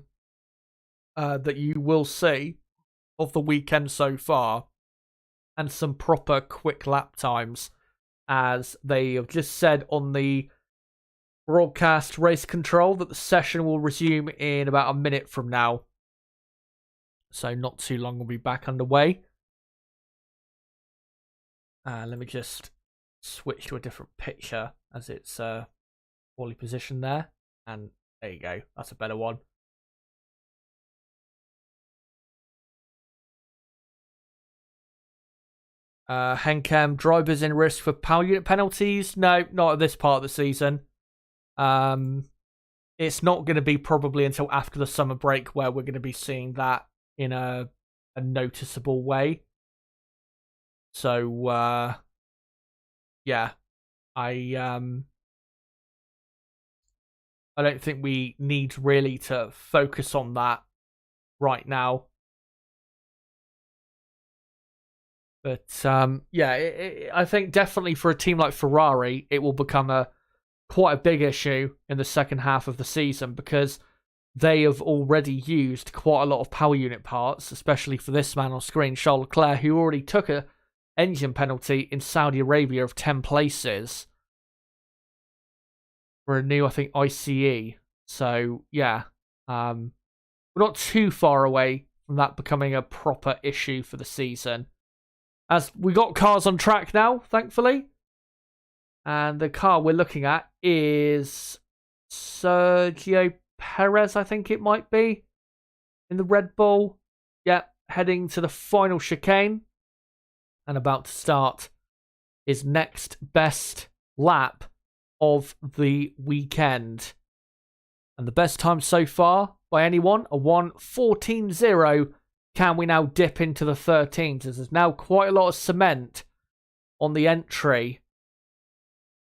that you will see of the weekend so far. And some proper quick lap times. As they have just said on the broadcast race control that the session will resume in about a minute from now. So not too long we'll be back underway. Let me just switch to a different picture as it's poorly positioned there. And there you go. That's a better one. Henkem, drivers in risk for power unit penalties? No, not at this part of the season. It's not going to be probably until after the summer break where we're going to be seeing that in a noticeable way. So, yeah, I don't think we need really to focus on that right now. But, yeah, I think definitely for a team like Ferrari, it will become quite a big issue in the second half of the season because they have already used quite a lot of power unit parts, especially for this man on screen, Charles Leclerc, who already took an engine penalty in Saudi Arabia of 10 places for a new, I think, ICE. So, yeah, we're not too far away from that becoming a proper issue for the season. As we got cars on track now, thankfully. And the car we're looking at is Sergio Perez, I think it might be, in the Red Bull. Yep, heading to the final chicane and about to start his next best lap of the weekend. And the best time so far by anyone, a 1:14.0. Can we now dip into the 13s? As there's now quite a lot of cement on the entry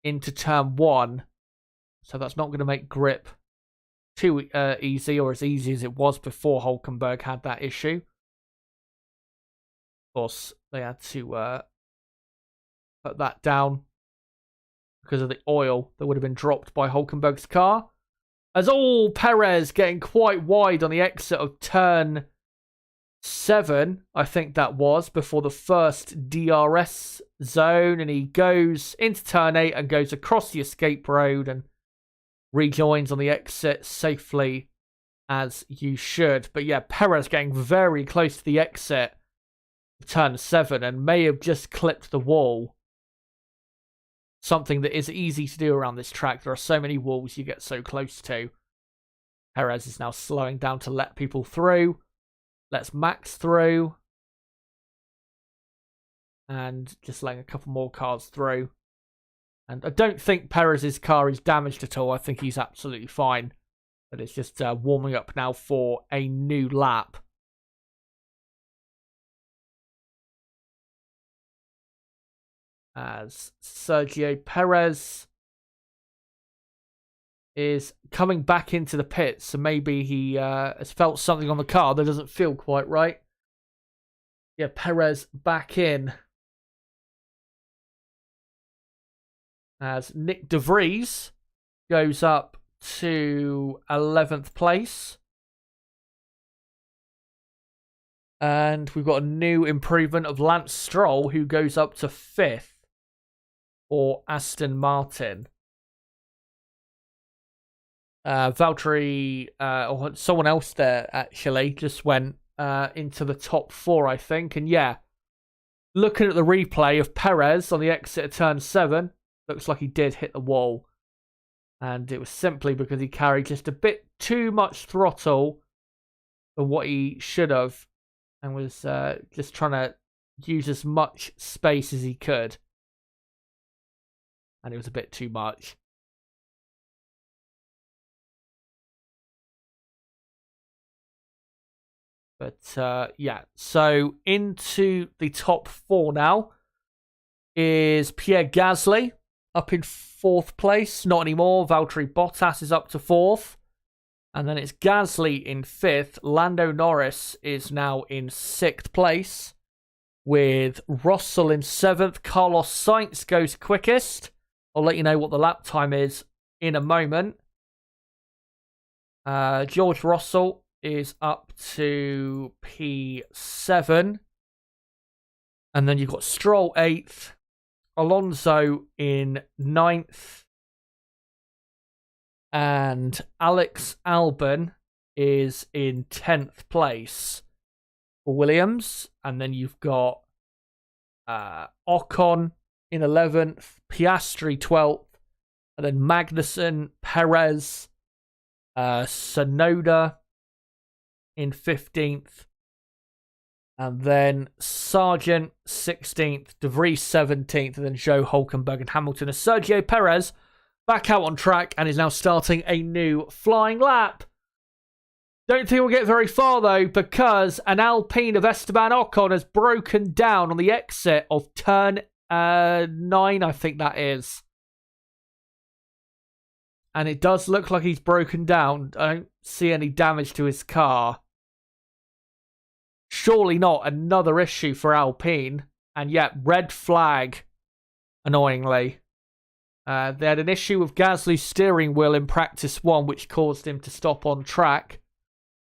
into turn 1. So that's not going to make grip too easy, or as easy as it was before Hulkenberg had that issue. Of course, they had to put that down because of the oil that would have been dropped by Hulkenberg's car. As Perez getting quite wide on the exit of turn 7, I think that was, before the first DRS zone, and he goes into turn 8 and goes across the escape road and rejoins on the exit safely as you should. But yeah, Perez getting very close to the exit of turn 7 and may have just clipped the wall. Something that is easy to do around this track. There are so many walls you get so close to. Perez is now slowing down to let people through. Let's Max through. And just letting a couple more cars through. And I don't think Perez's car is damaged at all. I think he's absolutely fine. But it's just warming up now for a new lap. As Sergio Perez is coming back into the pits, so maybe he has felt something on the car that doesn't feel quite right. Yeah, Perez back in. As Nick De Vries goes up to 11th place. And we've got a new improvement of Lance Stroll, who goes up to 5th for Aston Martin. Valtteri, or someone else there actually, just went into the top 4, I think. And yeah, looking at the replay of Perez on the exit of turn 7, looks like he did hit the wall. And it was simply because he carried just a bit too much throttle for what he should have. And was just trying to use as much space as he could. And it was a bit too much. But yeah, so into the top 4 now is Pierre Gasly up in 4th place. Not anymore. Valtteri Bottas is up to 4th. And then it's Gasly in 5th. Lando Norris is now in 6th place. With Russell in 7th. Carlos Sainz goes quickest. I'll let you know what the lap time is in a moment. George Russell is up to P7. And then you've got Stroll 8th. Alonso in 9th. And Alex Albon is in 10th place for Williams. And then you've got Ocon in 11th, Piastri 12th, and then Magnussen, Perez, Tsunoda in 15th, and then Sargent 16th, De Vries 17th, and then Joe Hulkenberg and Hamilton. As Sergio Perez back out on track and is now starting a new flying lap. Don't think we'll get very far though, because an Alpine of Esteban Ocon has broken down on the exit of turn 9, I think that is. And it does look like he's broken down. I don't see any damage to his car. Surely not another issue for Alpine. And yet, red flag, annoyingly. They had an issue with Gasly's steering wheel in practice 1, which caused him to stop on track.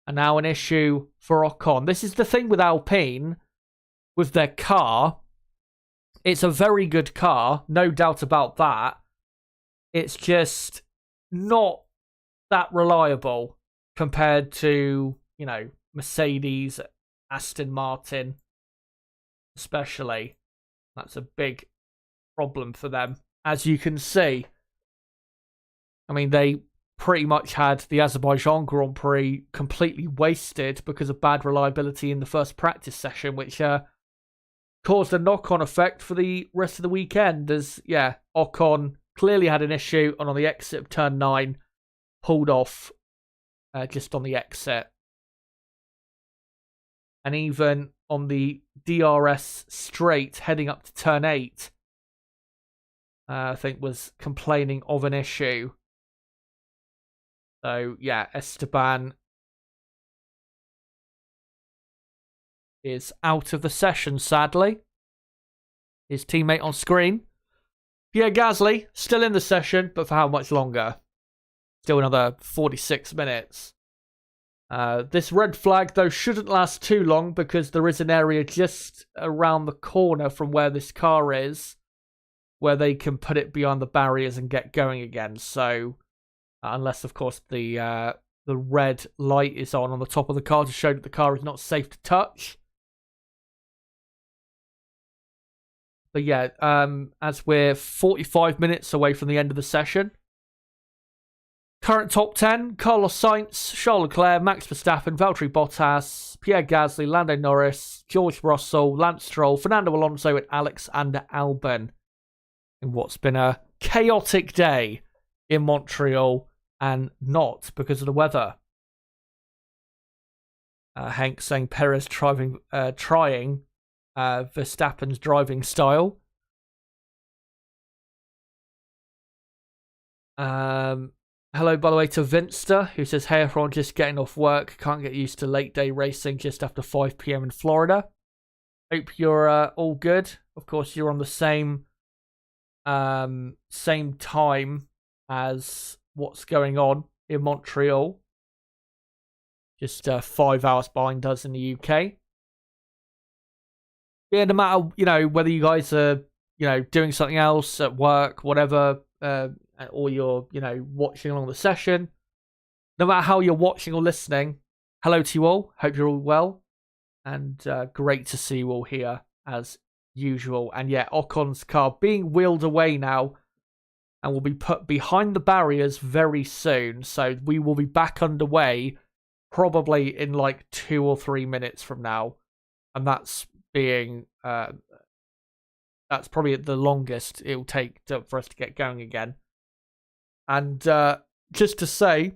And now an issue for Ocon. This is the thing with Alpine, with their car. It's a very good car, no doubt about that. It's just not that reliable compared to, you know, Mercedes, Aston Martin, especially. That's a big problem for them, as you can see. I mean, they pretty much had the Azerbaijan Grand Prix completely wasted because of bad reliability in the first practice session, which caused a knock-on effect for the rest of the weekend. As, yeah, Ocon clearly had an issue, and on the exit of turn 9, pulled off just on the exit. And even on the DRS straight heading up to turn 8, I think was complaining of an issue. So, yeah, Esteban is out of the session, sadly. His teammate on screen, Pierre Gasly, still in the session, but for how much longer? Still another 46 minutes. This red flag, though, shouldn't last too long because there is an area just around the corner from where this car is where they can put it beyond the barriers and get going again. So, unless, of course, the red light is on the top of the car to show that the car is not safe to touch. But yeah, as we're 45 minutes away from the end of the session, current top 10, Carlos Sainz, Charles Leclerc, Max Verstappen, Valtteri Bottas, Pierre Gasly, Lando Norris, George Russell, Lance Stroll, Fernando Alonso and Alexander Albon. In what's been a chaotic day in Montreal and not because of the weather. Hank saying Perez trying Verstappen's driving style. Hello, by the way, to Vinster, who says, hey, everyone, just getting off work. Can't get used to late day racing just after 5 p.m. in Florida. Hope you're all good. Of course, you're on the same time as what's going on in Montreal. Just 5 hours behind us in the UK. Yeah, no matter, whether you guys are, doing something else at work, whatever, or you're, watching along the session, no matter how you're watching or listening, hello to you all. Hope you're all well. And great to see you all here as usual. And yeah, Ocon's car being wheeled away now and will be put behind the barriers very soon. So we will be back underway probably in like 2 or 3 minutes from now. And that's being, that's probably the longest it will take for us to get going again. And just to say,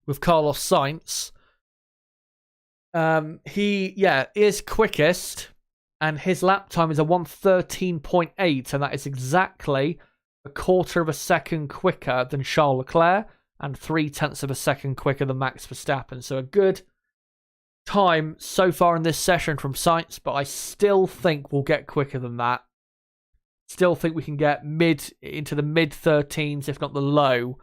with Carlos Sainz, he is quickest, and his lap time is a 1:13.8, and that is exactly a quarter of a second quicker than Charles Leclerc and 0.3 of a second quicker than Max Verstappen. So a good time so far in this session from Sainz, but I still think we'll get quicker than that. Still think we can get into the mid 13s, if not the low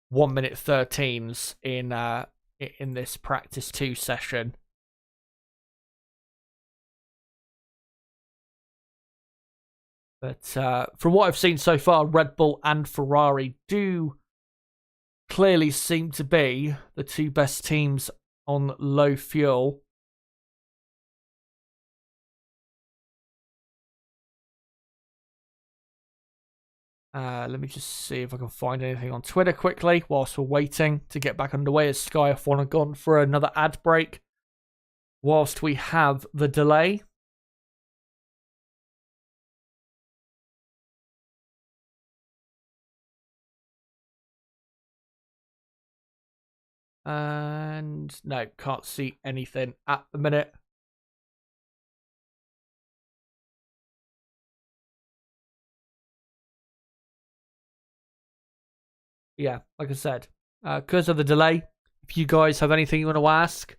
1 minute 13s in this practice 2 session. But from what I've seen so far, Red Bull and Ferrari do clearly seem to be the two best teams on low fuel. Let me just see if I can find anything on Twitter quickly whilst we're waiting to get back underway, as Sky F1 have gone for another ad break whilst we have the delay. And no, can't see anything at the minute. Yeah, like I said, because of the delay, if you guys have anything you want to ask,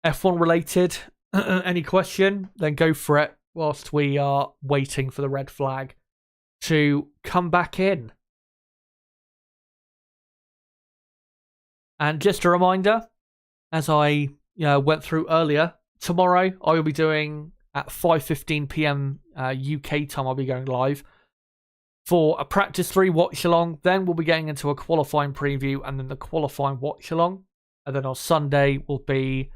F1 related, any question, then go for it whilst we are waiting for the red flag to come back in. And just a reminder, as I went through earlier, tomorrow I will be doing at 5:15 p.m. UK time, I'll be going live for a practice 3 watch-along. Then we'll be getting into a qualifying preview and then the qualifying watch-along. And then on Sunday will be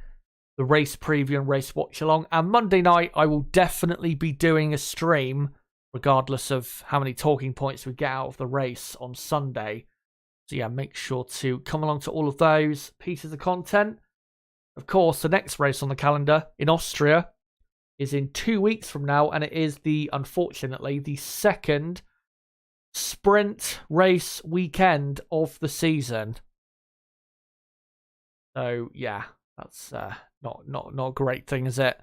the race preview and race watch-along. And Monday night, I will definitely be doing a stream, regardless of how many talking points we get out of the race on Sunday. So yeah, make sure to come along to all of those pieces of content. Of course, the next race on the calendar in Austria is in 2 weeks from now. And it is unfortunately, the second sprint race weekend of the season. So yeah, that's not a great thing, is it?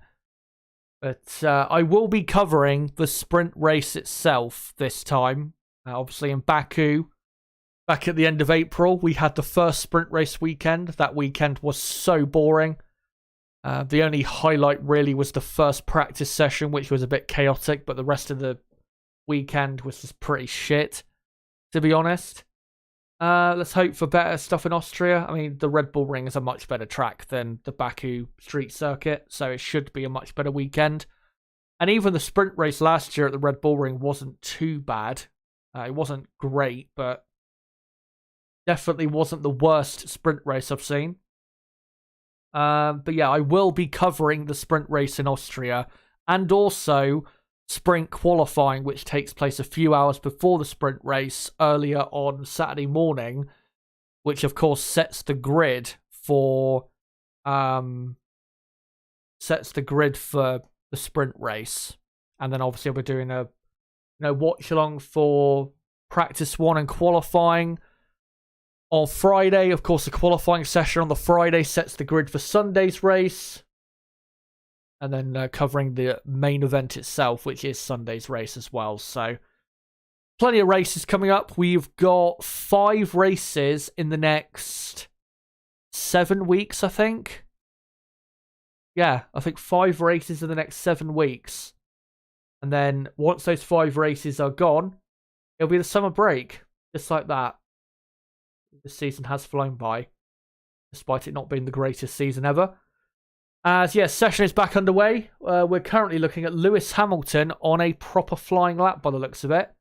But I will be covering the sprint race itself this time. Obviously in Baku, back at the end of April, we had the first sprint race weekend. That weekend was so boring. The only highlight really was the first practice session, which was a bit chaotic, but the rest of the weekend was just pretty shit, to be honest. Let's hope for better stuff in Austria. I mean, the Red Bull Ring is a much better track than the Baku street circuit, so it should be a much better weekend. And even the sprint race last year at the Red Bull Ring wasn't too bad. It wasn't great, but definitely wasn't the worst sprint race I've seen. But yeah, I will be covering the sprint race in Austria and also sprint qualifying, which takes place a few hours before the sprint race earlier on Saturday morning, which of course sets the grid for the sprint race. And then obviously we're doing a watch along for practice 1 and qualifying on Friday. Of course, the qualifying session on the Friday sets the grid for Sunday's race. And then covering the main event itself, which is Sunday's race as well. So, plenty of races coming up. We've got 5 races in the next 7 weeks, I think. Yeah, I think 5 races in the next 7 weeks. And then once those 5 races are gone, it'll be the summer break. Just like that. This season has flown by, despite it not being the greatest season ever. As session is back underway. We're currently looking at Lewis Hamilton on a proper flying lap by the looks of it.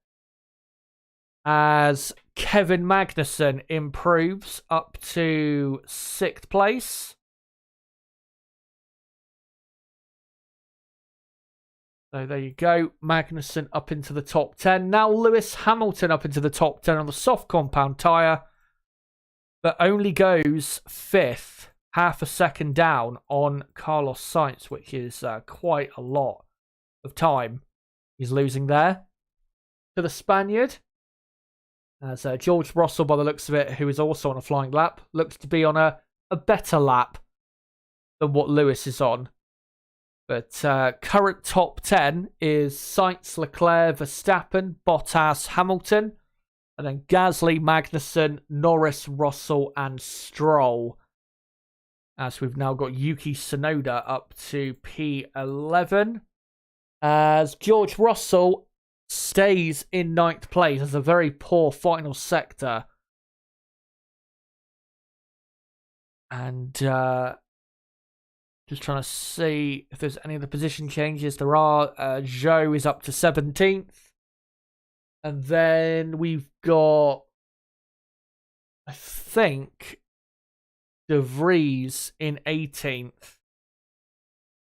As Kevin Magnussen improves up to 6th place. So there you go. Magnussen up into the top 10. Now Lewis Hamilton up into the top 10 on the soft compound tyre. But only goes 5th. Half a second down on Carlos Sainz, which is quite a lot of time he's losing there to the Spaniard. As George Russell, by the looks of it, who is also on a flying lap, looks to be on a better lap than what Lewis is on. But current top 10 is Sainz, Leclerc, Verstappen, Bottas, Hamilton, and then Gasly, Magnussen, Norris, Russell, and Stroll. As we've now got Yuki Tsunoda up to P11. As George Russell stays in 9th place as a very poor final sector. And just trying to see if there's any of the position changes. There are. Zhou is up to 17th. And then we've got, I think, De Vries in 18th.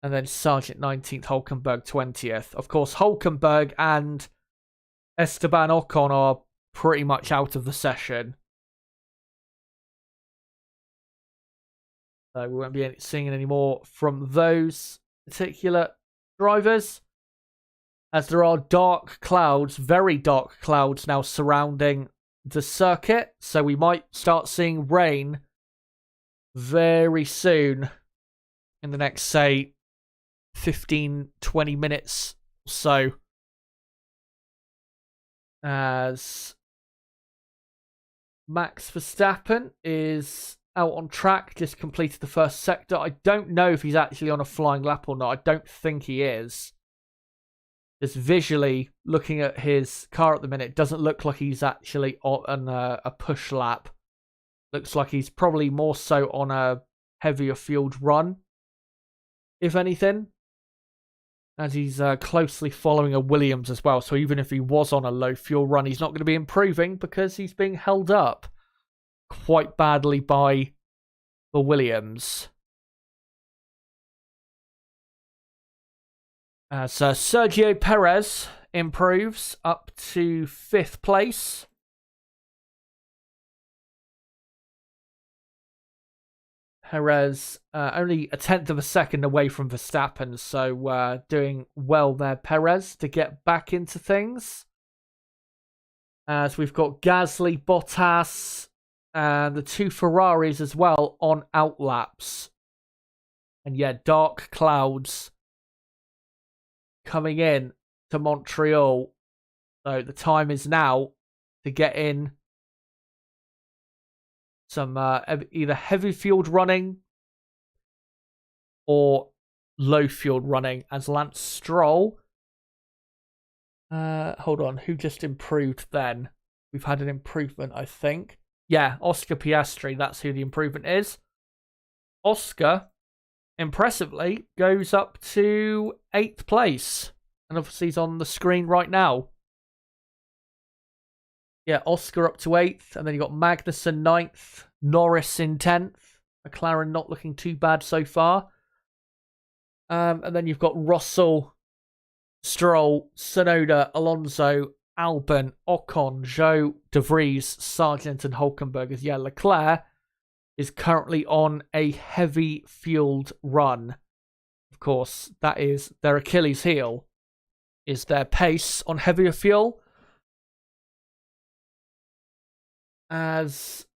And then Sargent 19th, Hulkenberg 20th. Of course, Hulkenberg and Esteban Ocon are pretty much out of the session. So we won't be seeing any more from those particular drivers. As there are dark clouds, very dark clouds now surrounding the circuit. So we might start seeing rain very soon in the next, say, 15, 20 minutes or so. As Max Verstappen is out on track, just completed the first sector. I don't know if he's actually on a flying lap or not. I don't think he is. Just visually looking at his car at the minute, doesn't look like he's actually on a push lap. Looks like he's probably more so on a heavier fueled run, if anything. As he's closely following a Williams as well. So even if he was on a low fuel run, he's not going to be improving because he's being held up quite badly by the Williams. As Sergio Perez improves up to 5th place. Perez only a 10th of a second away from Verstappen, so doing well there, Perez, to get back into things. As we've got Gasly, Bottas, and the 2 Ferraris as well on outlaps. And yeah, dark clouds coming in to Montreal. So the time is now to get in some either heavy fueled running or low fueled running as Lance Stroll. Hold on, who just improved then? We've had an improvement, I think. Yeah, Oscar Piastri, that's who the improvement is. Oscar, impressively, goes up to 8th place. And obviously he's on the screen right now. Yeah, Oscar up to 8th. And then you've got Magnussen 9th. Norris in 10th. McLaren not looking too bad so far. And then you've got Russell, Stroll, Tsunoda, Alonso, Albon, Ocon, Zhou, De Vries, Sargent, and Hulkenberg. As Leclerc is currently on a heavy fueled run. Of course, that is their Achilles heel, is their pace on heavier fuel. As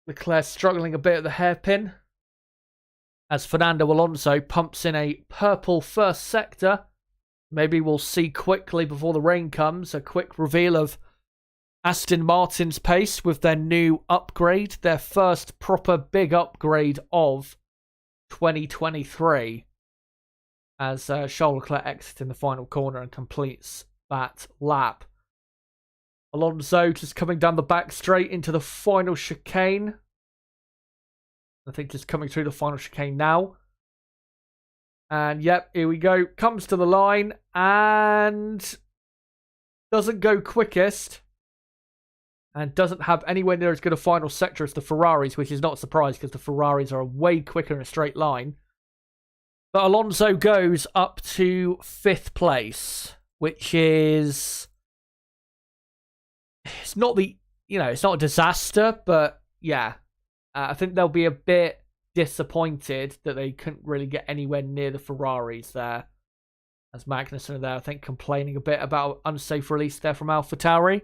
Leclerc struggling a bit at the hairpin as Fernando Alonso pumps in a purple first sector. Maybe we'll see quickly before the rain comes a quick reveal of Aston Martin's pace with their new upgrade, their first proper big upgrade of 2023, as Charles Leclerc exits in the final corner and completes that lap. Alonso just coming down the back straight into the final chicane. I think just coming through the final chicane now. And yep, here we go. Comes to the line and doesn't go quickest. And doesn't have anywhere near as good a final sector as the Ferraris, which is not a surprise because the Ferraris are way quicker in a straight line. But Alonso goes up to 5th place, which is... It's not it's not a disaster, but yeah. I think they'll be a bit disappointed that they couldn't really get anywhere near the Ferraris there. As Magnussen are there, I think, complaining a bit about unsafe release there from AlphaTauri,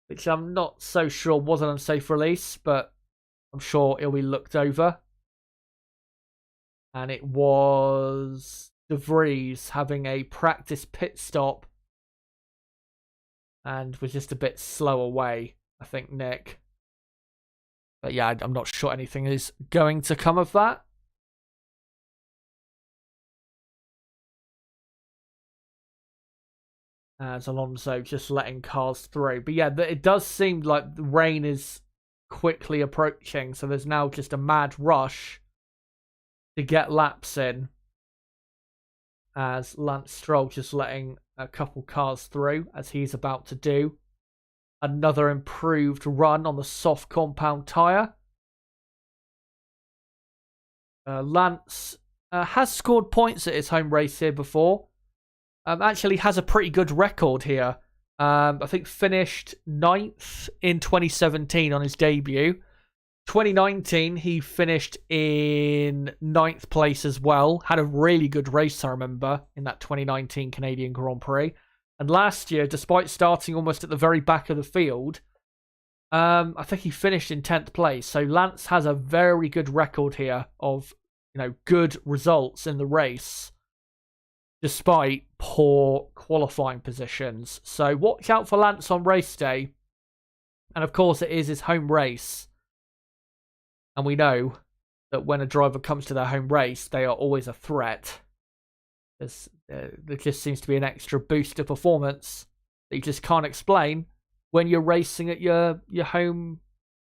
which I'm not so sure was an unsafe release, but I'm sure it'll be looked over. And it was De Vries having a practice pit stop and was just a bit slow away, I think, Nick. But yeah, I'm not sure anything is going to come of that. As Alonso just letting cars through. But yeah, it does seem like the rain is quickly approaching. So there's now just a mad rush to get laps in. As Lance Stroll just letting a couple cars through, as he's about to do. Another improved run on the soft compound tyre. Lance has scored points at his home race here before. Actually has a pretty good record here. I think finished 9th in 2017 on his debut. 2019, he finished in 9th place as well. Had a really good race, I remember, in that 2019 Canadian Grand Prix. And last year, despite starting almost at the very back of the field, I think he finished in 10th place. So Lance has a very good record here of, good results in the race, despite poor qualifying positions. So watch out for Lance on race day. And of course, it is his home race. And we know that when a driver comes to their home race, they are always a threat. There just seems to be an extra boost of performance that you just can't explain when you're racing at your home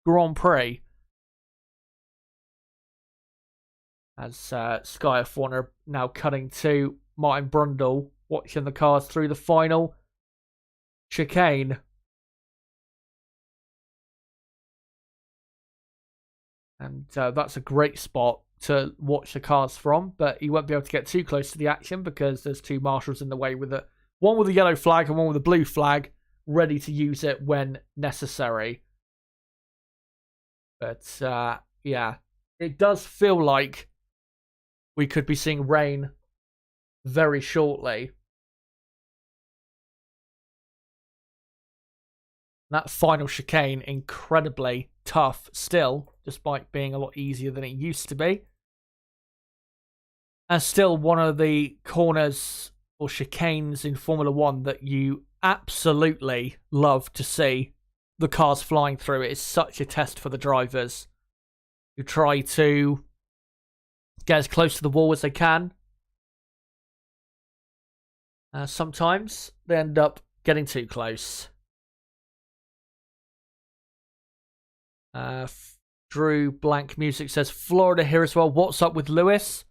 Grand Prix. As Sky F1 are now cutting to Martin Brundle, watching the cars through the final chicane. And that's a great spot to watch the cars from, but you won't be able to get too close to the action because there's two marshals in the way with one with a yellow flag and one with a blue flag, ready to use it when necessary. But yeah, it does feel like we could be seeing rain very shortly. That final chicane, incredibly tough still, despite being a lot easier than it used to be. And still one of the corners or chicanes in Formula 1 that you absolutely love to see the cars flying through. It is such a test for the drivers who try to get as close to the wall as they can. Sometimes they end up getting too close. Drew Blank Music says, Florida here as well. What's up with Lewis?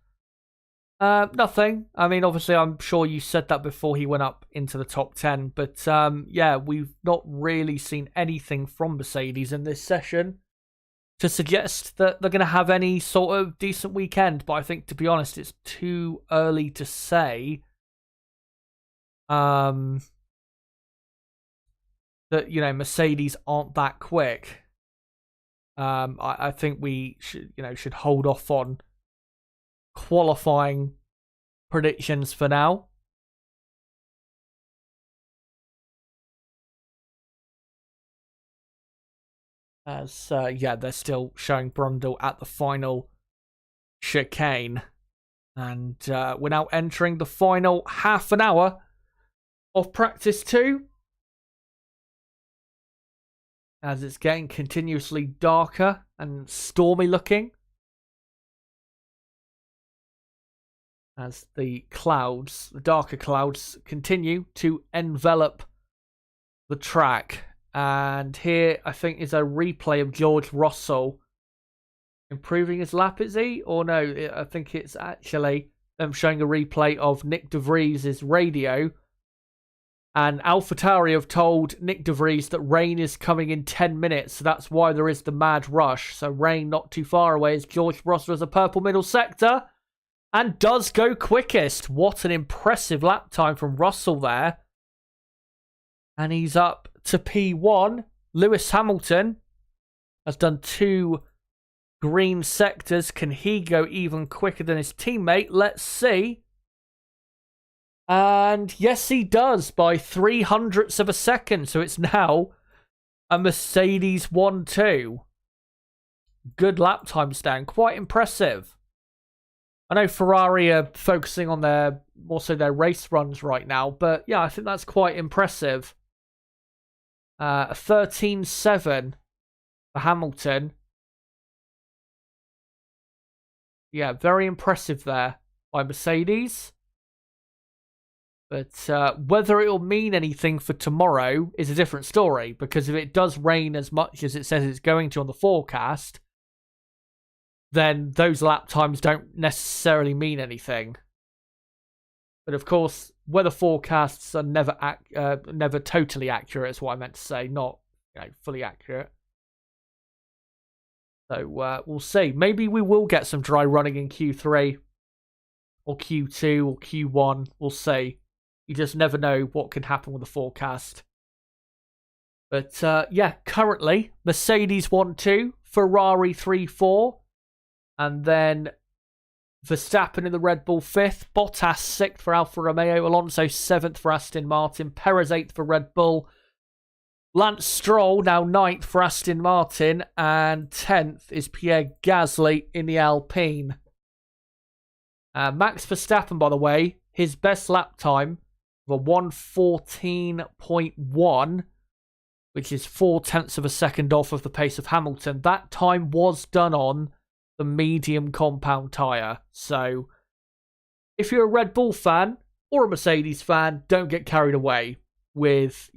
Nothing. I mean, obviously, I'm sure you said that before he went up into the top 10. But yeah, we've not really seen anything from Mercedes in this session to suggest that they're going to have any sort of decent weekend. But I think, to be honest, it's too early to say that, Mercedes aren't that quick. I think we should hold off on qualifying predictions for now. As, yeah, they're still showing Brundle at the final chicane. And we're now entering the final half an hour of practice 2. As it's getting continuously darker and stormy looking. As the clouds, the darker clouds, continue to envelop the track. And here, I think, is a replay of George Russell improving his lap, is he? Or no, I think it's actually them showing a replay of Nick De Vries' radio. And AlphaTauri have told Nick De Vries that rain is coming in 10 minutes. So that's why there is the mad rush. So rain not too far away as George Russell has a purple middle sector. And does go quickest. What an impressive lap time from Russell there. And he's up to P1. Lewis Hamilton has done 2 green sectors. Can he go even quicker than his teammate? Let's see. And yes, he does by 0.03 of a second. So it's now a Mercedes 1-2. Good lap times down. Quite impressive. I know Ferrari are focusing on their race runs right now. But yeah, I think that's quite impressive. 13.7 for Hamilton. Yeah, very impressive there by Mercedes. But whether it'll mean anything for tomorrow is a different story. Because if it does rain as much as it says it's going to on the forecast, then those lap times don't necessarily mean anything. But of course, weather forecasts are never totally accurate, is what I meant to say. Not fully accurate. So we'll see. Maybe we will get some dry running in Q3. Or Q2 or Q1. We'll see. You just never know what can happen with the forecast. But yeah, currently, Mercedes 1-2, Ferrari 3-4, and then Verstappen in the Red Bull 5th, Bottas 6th for Alfa Romeo, Alonso 7th for Aston Martin, Perez 8th for Red Bull, Lance Stroll now 9th for Aston Martin, and 10th is Pierre Gasly in the Alpine. Max Verstappen, by the way, his best lap time, of a 1:14.1, which is 0.4 of a second off of the pace of Hamilton. That time was done on the medium compound tyre. So, if you're a Red Bull fan or a Mercedes fan, don't get carried away with,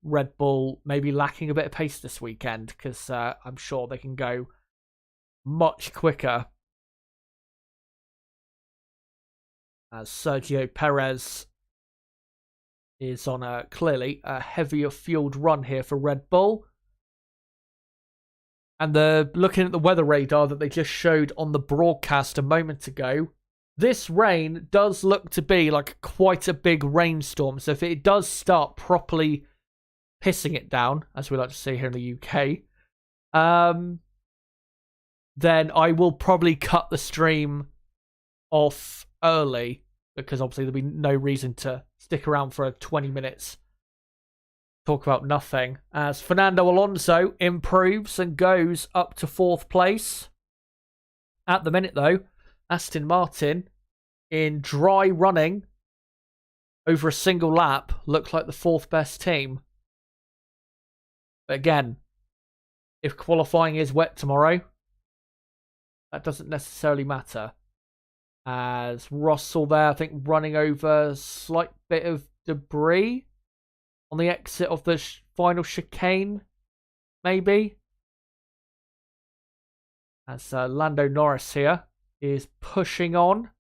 Red Bull maybe lacking a bit of pace this weekend, because I'm sure they can go much quicker. As Sergio Perez is on clearly a heavier fueled run here for Red Bull. And they're looking at the weather radar that they just showed on the broadcast a moment ago. This rain does look to be like quite a big rainstorm. So if it does start properly pissing it down, as we like to say here in the UK, then I will probably cut the stream off early. Because obviously there'll be no reason to stick around for 20 minutes. Talk about nothing. As Fernando Alonso improves and goes up to 4th place. At the minute though, Aston Martin in dry running over a single lap looks like the 4th best team. But again, if qualifying is wet tomorrow, that doesn't necessarily matter. As Russell there, I think, running over a slight bit of debris on the exit of the final chicane, maybe. As Lando Norris here is pushing on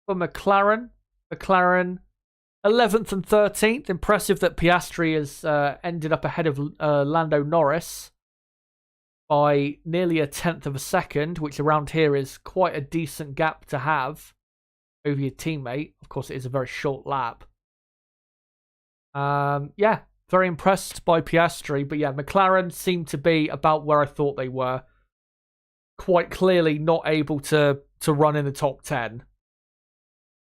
for McLaren. McLaren 11th and 13th. Impressive that Piastri has ended up ahead of Lando Norris by nearly 1/10 of a second, which around here is quite a decent gap to have over your teammate. Of course, it is a very short lap. Yeah, very impressed by Piastri. But yeah, McLaren seem to be about where I thought they were. Quite clearly not able to run in the top 10.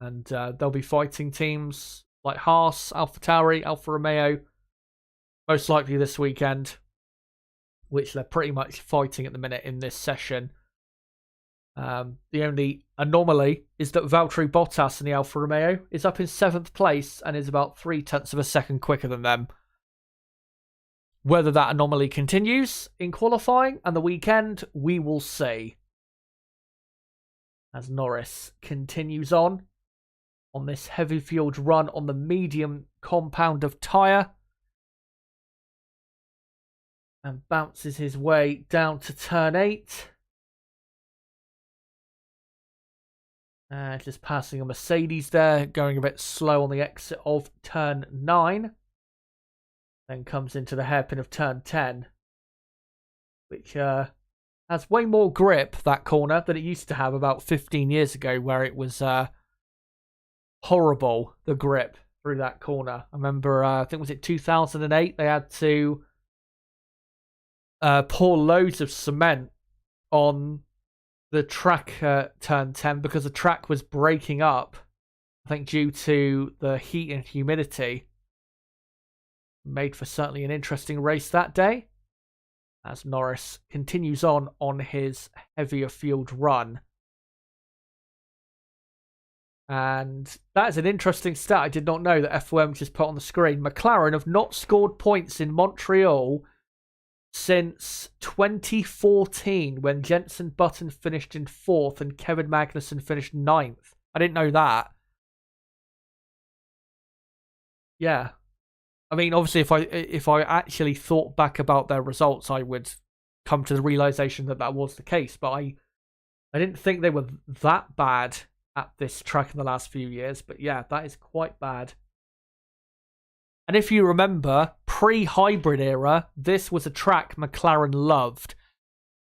And they'll be fighting teams like Haas, AlphaTauri, Alfa Romeo, most likely this weekend. which they're pretty much fighting at the minute in this session. The only anomaly is that Valtteri Bottas in the Alfa Romeo is up in 7th place and is about 0.3 of a second quicker than them. Whether that anomaly continues in qualifying and the weekend, we will see. As Norris continues on this heavy fueled run on the medium compound of tyre. And bounces his way down to turn 8. Just passing a Mercedes there, going a bit slow on the exit of turn 9. Then comes into the hairpin of turn 10, which has way more grip, that corner, than it used to have about 15 years ago, where it was horrible, the grip through that corner. I remember, I think was it 2008, they had to pour loads of cement on the track turn 10 because the track was breaking up, I think due to the heat and humidity. Made for certainly an interesting race that day, as Norris continues on his heavier fueled run. And that is an interesting stat I did not know that FOM just put on the screen. McLaren have not scored points in Montreal since 2014, when Jenson Button finished in 4th and Kevin Magnussen finished 9th. I didn't know that. Yeah. I mean, obviously, if I actually thought back about their results, I would come to the realization that was the case. But I didn't think they were that bad at this track in the last few years. But yeah, that is quite bad. And if you remember, pre-hybrid era, this was a track McLaren loved.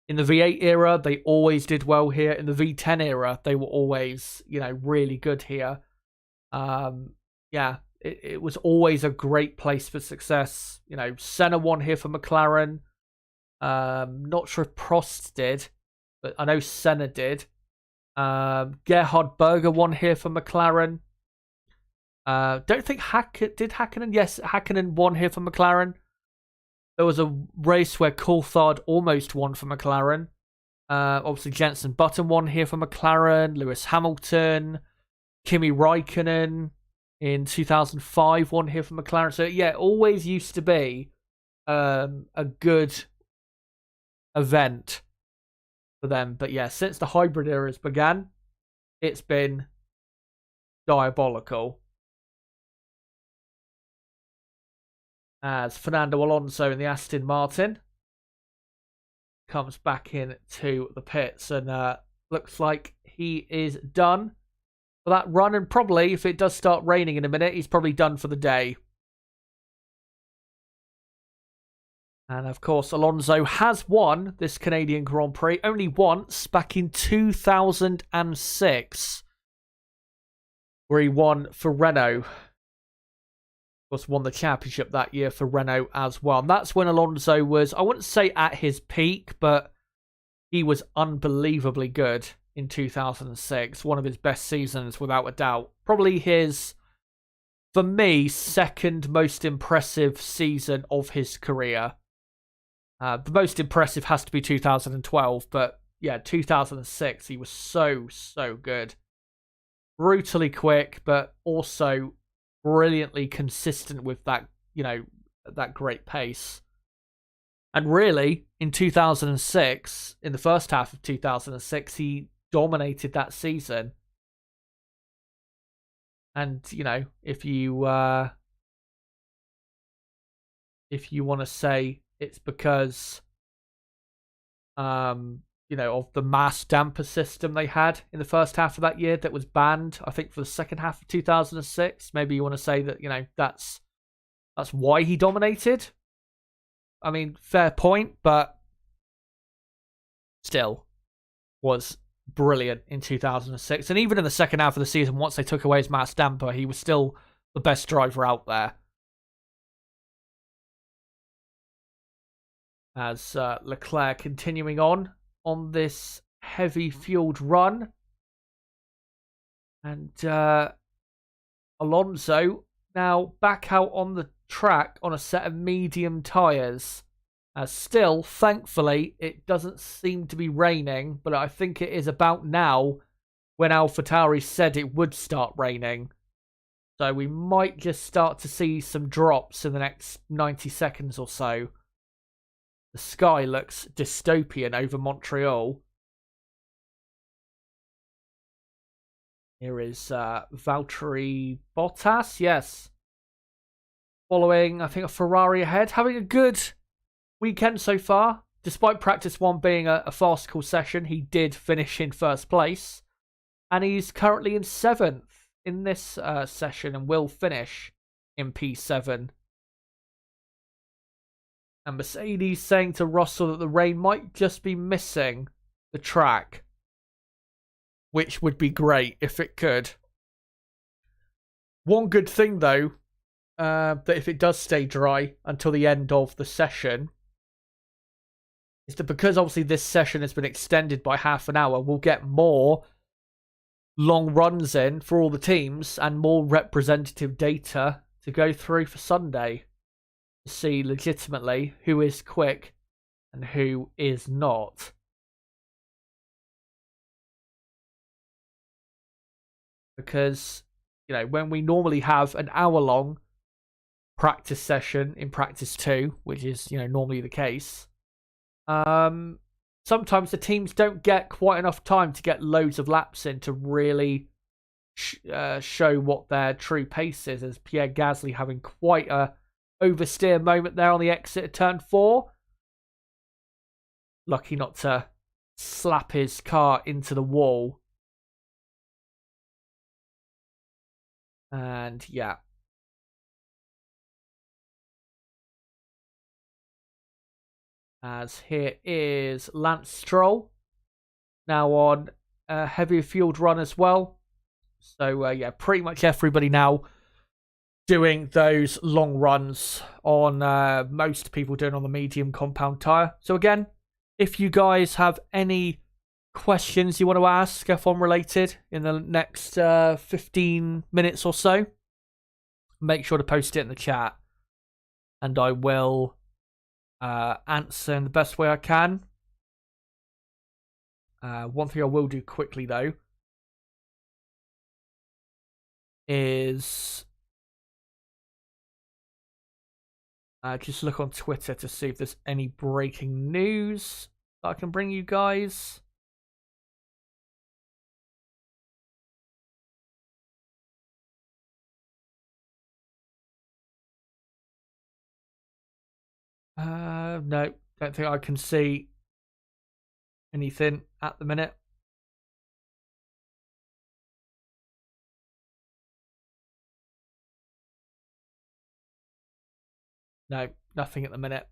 In the V8 era, they always did well here. In the V10 era, they were always, really good here. Yeah, it was always a great place for success. Senna won here for McLaren. Not sure if Prost did, but I know Senna did. Gerhard Berger won here for McLaren. Don't think did Hakkinen? Yes, Hakkinen won here for McLaren. There was a race where Coulthard almost won for McLaren. Obviously, Jenson Button won here for McLaren. Lewis Hamilton, Kimi Räikkönen in 2005 won here for McLaren. So yeah, it always used to be a good event for them. But yeah, since the hybrid eras began, it's been diabolical. As Fernando Alonso in the Aston Martin comes back into the pits and looks like he is done for that run. And probably, if it does start raining in a minute, he's probably done for the day. And of course, Alonso has won this Canadian Grand Prix only once, back in 2006, where he won for Renault. Of course, won the championship that year for Renault as well. And that's when Alonso was, I wouldn't say at his peak, but he was unbelievably good in 2006. One of his best seasons, without a doubt. Probably his, for me, second most impressive season of his career. The most impressive has to be 2012, but yeah, 2006, he was so good. Brutally quick, but also brilliantly consistent with that, that great pace. And really, in 2006, in the first half of 2006, he dominated that season. And, if you want to say it's because, of the mass damper system they had in the first half of that year that was banned, I think, for the second half of 2006. Maybe you want to say that, that's why he dominated. I mean, fair point, but still was brilliant in 2006. And even in the second half of the season, once they took away his mass damper, he was still the best driver out there. As Leclerc continuing on this heavy fueled run. And Alonso now back out on the track on a set of medium tyres. Still, thankfully, it doesn't seem to be raining, but I think it is about now when AlphaTauri said it would start raining. So we might just start to see some drops in the next 90 seconds or so. The sky looks dystopian over Montreal. Here is Valtteri Bottas, yes. Following, I think, a Ferrari ahead. Having a good weekend so far. Despite practice 1 being a farcical session, he did finish in first place. And he's currently in 7th in this session and will finish in P7. And Mercedes saying to Russell that the rain might just be missing the track, which would be great if it could. One good thing, though, that if it does stay dry until the end of the session, is that because obviously this session has been extended by half an hour, we'll get more long runs in for all the teams and more representative data to go through for Sunday to see legitimately who is quick and who is not. Because, you know, when we normally have an hour-long practice session in practice 2, which is, you know, normally the case, sometimes the teams don't get quite enough time to get loads of laps in to really show what their true pace is, as Pierre Gasly having quite a oversteer moment there on the exit of turn 4. Lucky not to slap his car into the wall. And yeah. As here is Lance Stroll. Now on a heavier fueled run as well. So yeah, pretty much everybody now doing those long runs on most people doing on the medium compound tyre. So again, if you guys have any questions you want to ask F1 related in the next 15 minutes or so, make sure to post it in the chat and I will answer in the best way I can. One thing I will do quickly though is just look on Twitter to see if there's any breaking news that I can bring you guys. No, don't think I can see anything at the minute. No, nothing at the minute.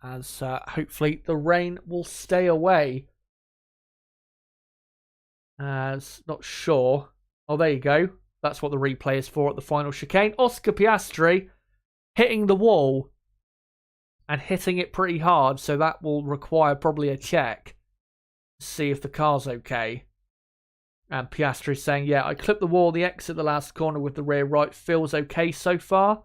As hopefully the rain will stay away. As not sure. Oh, there you go. That's what the replay is for at the final chicane. Oscar Piastri hitting the wall. And hitting it pretty hard, so that will require probably a check to see if the car's okay. And Piastri saying, yeah, I clipped the wall, the exit the last corner with the rear right feels okay so far.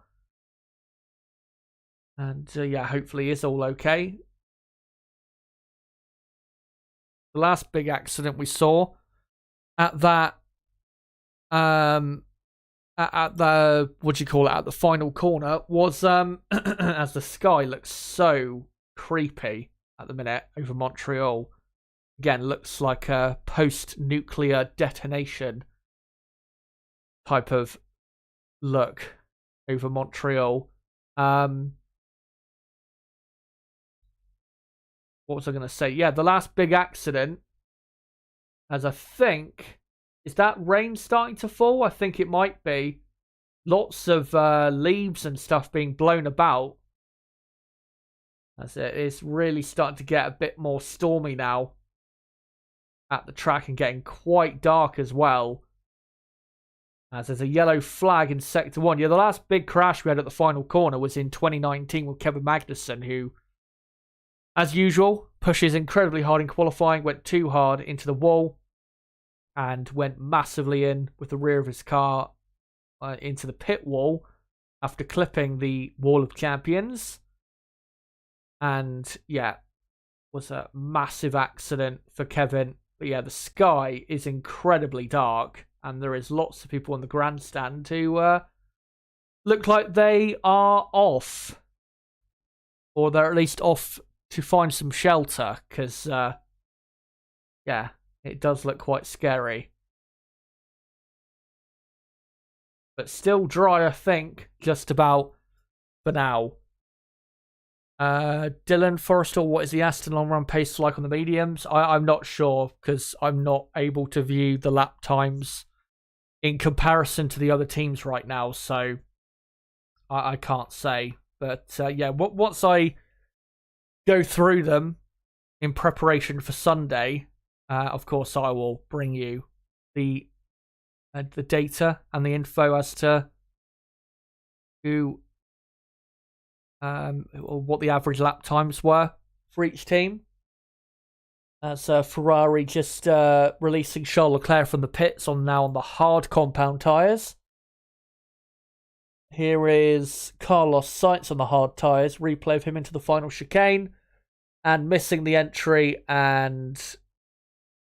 And yeah, hopefully is all okay. The last big accident we saw at that, at the, what do you call it, at the final corner was, as the sky looks so creepy at the minute over Montreal. Again, looks like a post-nuclear detonation type of look over Montreal. What was I going to say? Yeah, the last big accident, as I think, is that rain starting to fall? I think it might be. Lots of leaves and stuff being blown about. As it is really starting to get a bit more stormy now at the track and getting quite dark as well. As there's a yellow flag in Sector 1. Yeah, the last big crash we had at the final corner was in 2019 with Kevin Magnussen, who, as usual, pushes incredibly hard in qualifying, went too hard into the wall, and went massively in with the rear of his car into the pit wall after clipping the Wall of Champions. And yeah, was a massive accident for Kevin. But yeah, the sky is incredibly dark, and there is lots of people in the grandstand who look like they are off, or they're at least off to find some shelter, because yeah, it does look quite scary. But still dry, I think, just about for now. Dylan Forrester, what is the Aston long run pace like on the mediums? I'm not sure, because I'm not able to view the lap times in comparison to the other teams right now, so I can't say. But yeah, once I go through them in preparation for Sunday, of course I will bring you the data and the info as to who or what the average lap times were for each team. As Ferrari just releasing Charles Leclerc from the pits on the hard compound tyres. Here is Carlos Sainz on the hard tyres. Replay of him into the final chicane and missing the entry and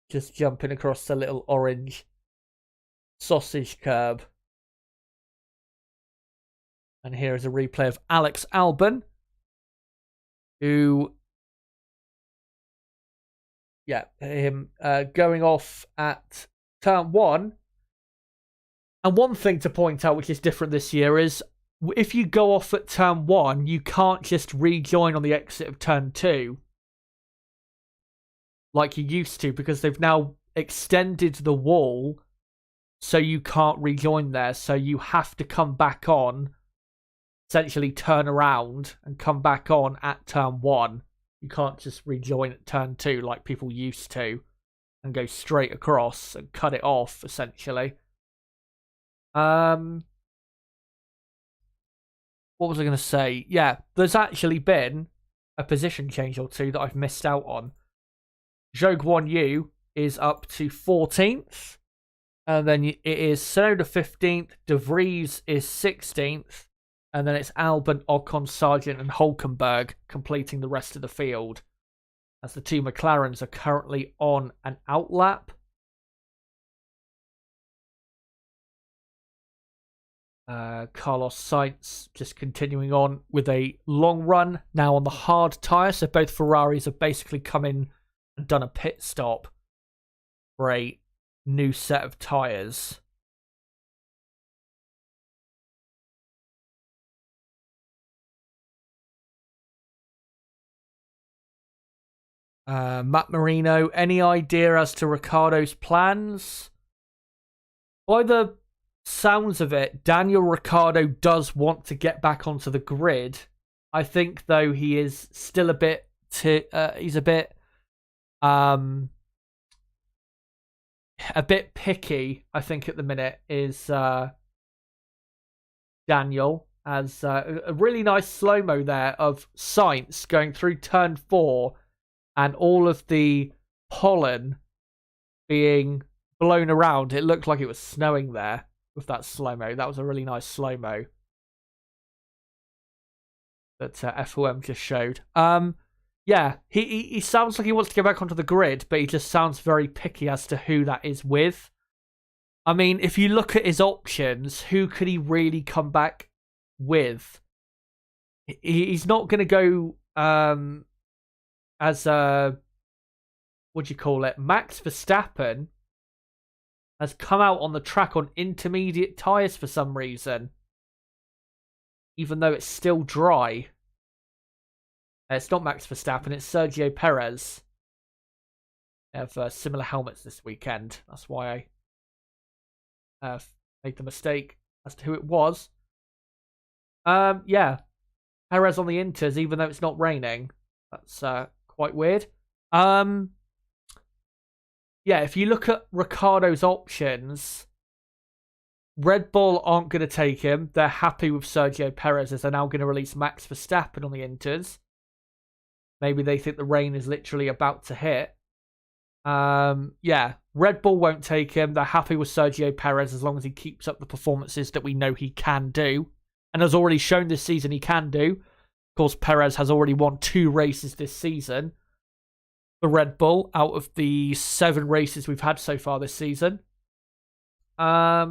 just jumping across the little orange sausage curb. And here is a replay of Alex Albon, who, yeah, him going off at turn 1. And one thing to point out, which is different this year, is if you go off at turn 1, you can't just rejoin on the exit of turn 2 like you used to, because they've now extended the wall so you can't rejoin there. So you have to come back on, essentially turn around and come back on at turn 1. You can't just rejoin at turn 2 like people used to and go straight across and cut it off, essentially. What was I going to say? Yeah, there's actually been a position change or two that I've missed out on. Zhou Guan Yu is up to 14th. And then it is Tsunoda 15th. De Vries is 16th. And then it's Albon, Ocon, Sargent, and Hulkenberg completing the rest of the field, as the two McLarens are currently on an outlap. Carlos Sainz just continuing on with a long run now on the hard tyre. So both Ferraris have basically come in and done a pit stop for a new set of tyres. Matt Marino, any idea as to Ricciardo's plans? By the sounds of it, Daniel Ricciardo does want to get back onto the grid. I think, though, he is still a bit he's a bit picky, I think, at the minute, is Daniel, as a really nice slow-mo there of Sainz going through turn 4 and all of the pollen being blown around. It looked like it was snowing there with that slow-mo. That was a really nice slow-mo that FOM just showed. Yeah, he sounds like he wants to get back onto the grid, but he just sounds very picky as to who that is with. I mean, if you look at his options, who could he really come back with? He's not going to go as what do you call it? Max Verstappen has come out on the track on intermediate tyres for some reason, even though it's still dry. It's not Max Verstappen, it's Sergio Perez. They have similar helmets this weekend. That's why I made the mistake as to who it was. Yeah, Perez on the Inters, even though it's not raining. That's quite weird. Yeah, if you look at Ricciardo's options, Red Bull aren't going to take him. They're happy with Sergio Perez, as they're now going to release Max Verstappen on the Inters. Maybe they think the rain is literally about to hit. Yeah, Red Bull won't take him. They're happy with Sergio Perez as long as he keeps up the performances that we know he can do, and has already shown this season he can do. course, Perez has already won 2 races this season for Red Bull out of the 7 races we've had so far this season. I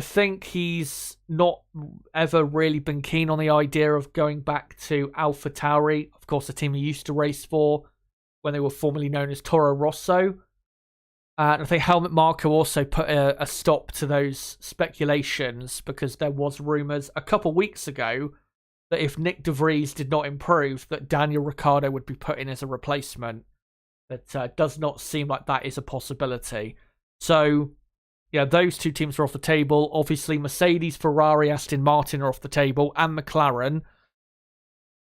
think he's not ever really been keen on the idea of going back to AlphaTauri, of course, the team he used to race for when they were formerly known as Toro Rosso. And I think Helmut Marko also put a stop to those speculations because there was rumours a couple weeks ago that if Nick De Vries did not improve, that Daniel Ricciardo would be put in as a replacement. That does not seem like that is a possibility. So, yeah, those 2 teams are off the table. Obviously, Mercedes, Ferrari, Aston Martin are off the table, and McLaren,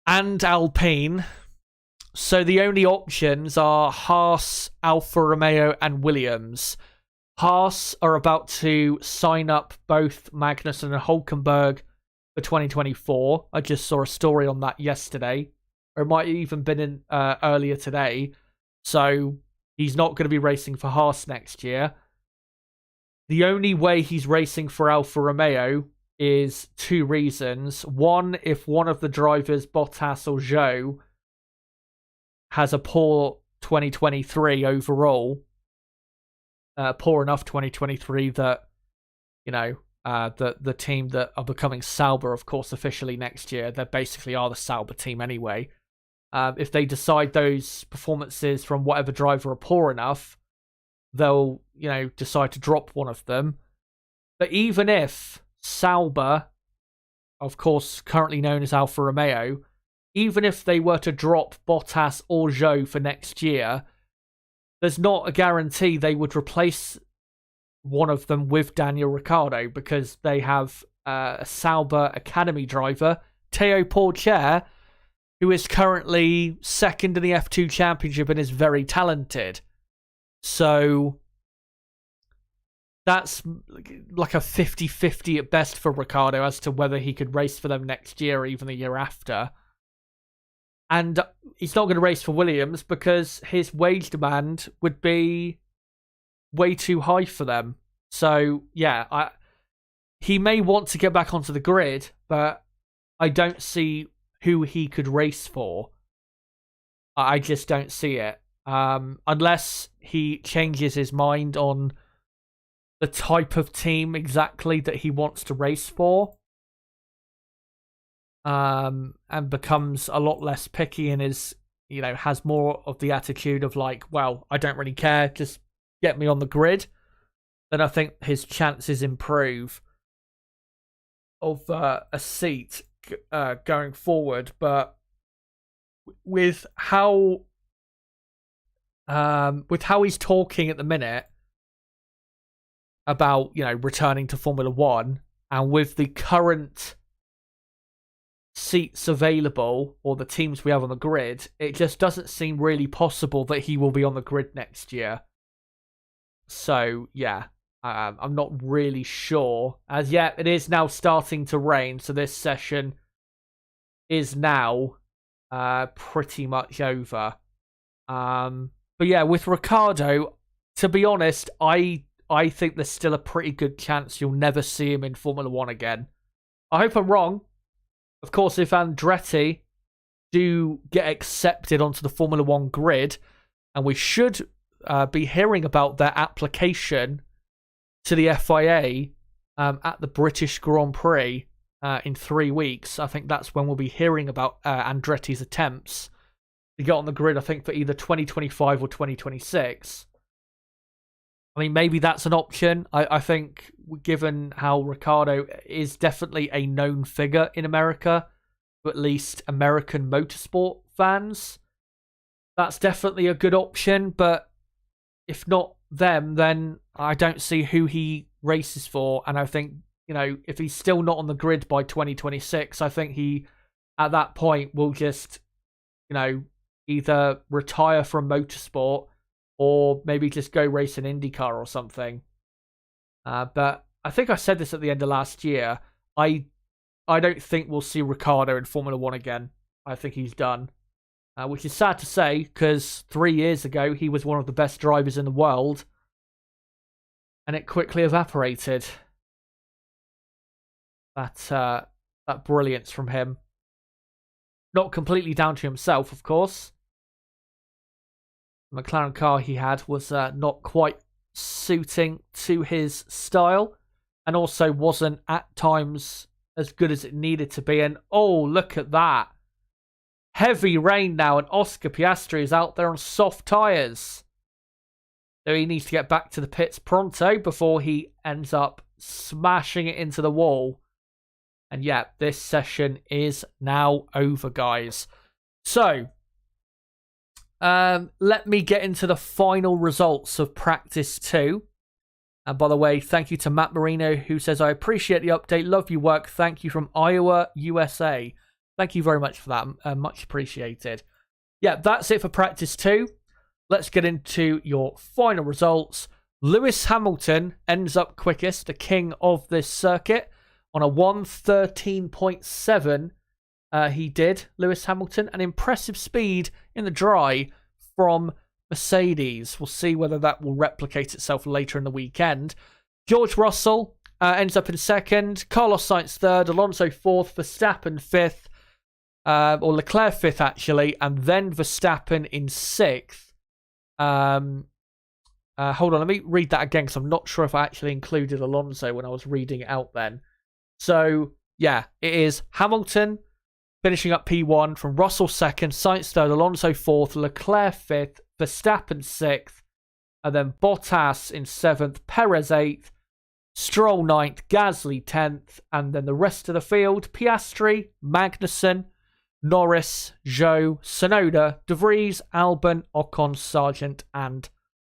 and Alpine. So the only options are Haas, Alfa Romeo, and Williams. Haas are about to sign up both Magnussen and Hulkenberg for 2024. I just saw a story on that yesterday, or it might have even been in earlier today. So he's not going to be racing for Haas next year. The only way he's racing for Alfa Romeo is 2 reasons. One, if one of the drivers, Bottas or Zhou, has a poor 2023 overall, poor enough 2023 that, the team that are becoming Sauber, of course, officially next year, they basically are the Sauber team anyway. If they decide those performances from whatever driver are poor enough, they'll, decide to drop one of them. But even if Sauber, of course, currently known as Alfa Romeo, even if they were to drop Bottas or Zhou for next year, there's not a guarantee they would replace one of them with Daniel Ricciardo because they have a Sauber Academy driver, Théo Pourchaire, who is currently 2nd in the F2 Championship and is very talented. So that's like a 50-50 at best for Ricciardo as to whether he could race for them next year or even the year after. And he's not going to race for Williams because his wage demand would be way too high for them. So, yeah, he may want to get back onto the grid, but I don't see who he could race for. I just don't see it. Unless he changes his mind on the type of team exactly that he wants to race for. And becomes a lot less picky and is, has more of the attitude of like, well, I don't really care, just get me on the grid, then I think his chances improve of a seat going forward. But with how he's talking at the minute about, returning to Formula One, and with the current seats available or the teams we have on the grid, it just doesn't seem really possible that he will be on the grid next year. So yeah, I'm not really sure. As yet, it is now starting to rain, so this session is now pretty much over. But yeah, with Ricciardo, to be honest, I think there's still a pretty good chance you'll never see him in Formula One again. I hope I'm wrong. Of course, if Andretti do get accepted onto the Formula One grid, and we should be hearing about their application to the FIA at the British Grand Prix in 3 weeks, I think that's when we'll be hearing about Andretti's attempts to get on the grid, I think, for either 2025 or 2026. I mean, maybe that's an option. I think, given how Ricciardo is definitely a known figure in America, to at least American motorsport fans, that's definitely a good option. But if not them, then I don't see who he races for. And I think, if he's still not on the grid by 2026, I think he, at that point, will just, either retire from motorsport or maybe just go race an IndyCar or something. But I think I said this at the end of last year. I don't think we'll see Ricciardo in Formula One again. I think he's done. Which is sad to say, because 3 years ago, he was one of the best drivers in the world. And it quickly evaporated. That's that brilliance from him. Not completely down to himself, of course. The McLaren car he had was not quite suiting to his style, and also wasn't at times as good as it needed to be. And oh, look at that. Heavy rain now, and Oscar Piastri is out there on soft tyres. So he needs to get back to the pits pronto before he ends up smashing it into the wall. And yeah, this session is now over, guys. So, let me get into the final results of practice 2. And by the way, thank you to Matt Marino, who says, I appreciate the update. Love your work. Thank you from Iowa, USA. Thank you very much for that. Much appreciated. Yeah, that's it for practice 2. Let's get into your final results. Lewis Hamilton ends up quickest, the king of this circuit, on a 1:13.7. He did, Lewis Hamilton. An impressive speed in the dry from Mercedes. We'll see whether that will replicate itself later in the weekend. George Russell ends up in second. Carlos Sainz third. Alonso fourth. Verstappen fifth. Or Leclerc fifth, actually. And then Verstappen in sixth. Hold on, let me read that again because I'm not sure if I actually included Alonso when I was reading it out then. So, yeah, it is Hamilton finishing up P1 from Russell second, Sainz third, Alonso fourth, Leclerc fifth, Verstappen sixth, and then Bottas in seventh, Perez eighth, Stroll ninth, Gasly 10th, and then the rest of the field, Piastri, Magnussen, Norris, Zhou, Tsunoda, De Vries, Albon, Ocon, Sargent, and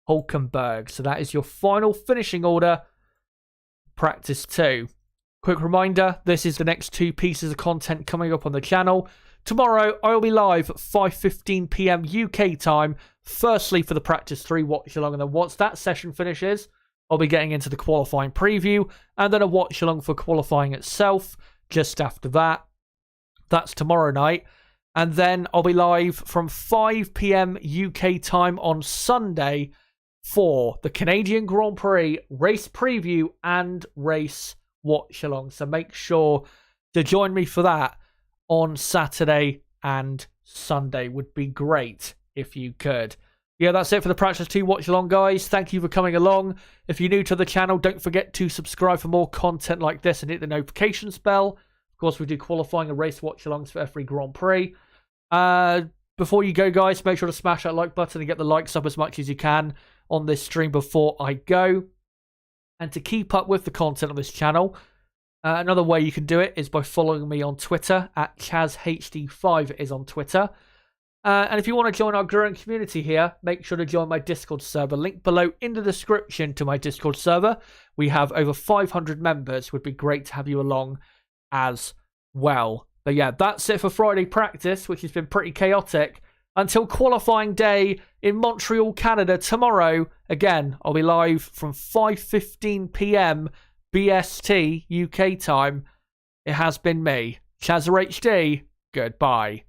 Hulkenberg. So that is your final finishing order, practice 2. Quick reminder, this is the next 2 pieces of content coming up on the channel. Tomorrow, I will be live at 5:15 PM UK time, firstly for the practice 3 watch along, and then once that session finishes, I'll be getting into the qualifying preview, and then a watch along for qualifying itself just after that. That's tomorrow night. And then I'll be live from 5 PM UK time on Sunday for the Canadian Grand Prix race preview and race watch along. So make sure to join me for that on Saturday and Sunday. Would be great if you could. Yeah, that's it for the Practice 2 watch along, guys. Thank you for coming along. If you're new to the channel, don't forget to subscribe for more content like this and hit the notifications bell. Of course, we do qualifying and race watch alongs for every Grand Prix. Before you go, guys, make sure to smash that like button and get the likes up as much as you can on this stream before I go. And to keep up with the content on this channel, another way you can do it is by following me on Twitter at ChazHD5 is on Twitter. And if you want to join our growing community here, make sure to join my Discord server. Link below in the description to my Discord server. We have over 500 members. Would be great to have you along as well. But yeah, that's it for Friday practice, which has been pretty chaotic. Until qualifying day in Montreal, Canada tomorrow. Again, I'll be live from 5:15 PM BST UK time. It has been me, Chazza HD. Goodbye.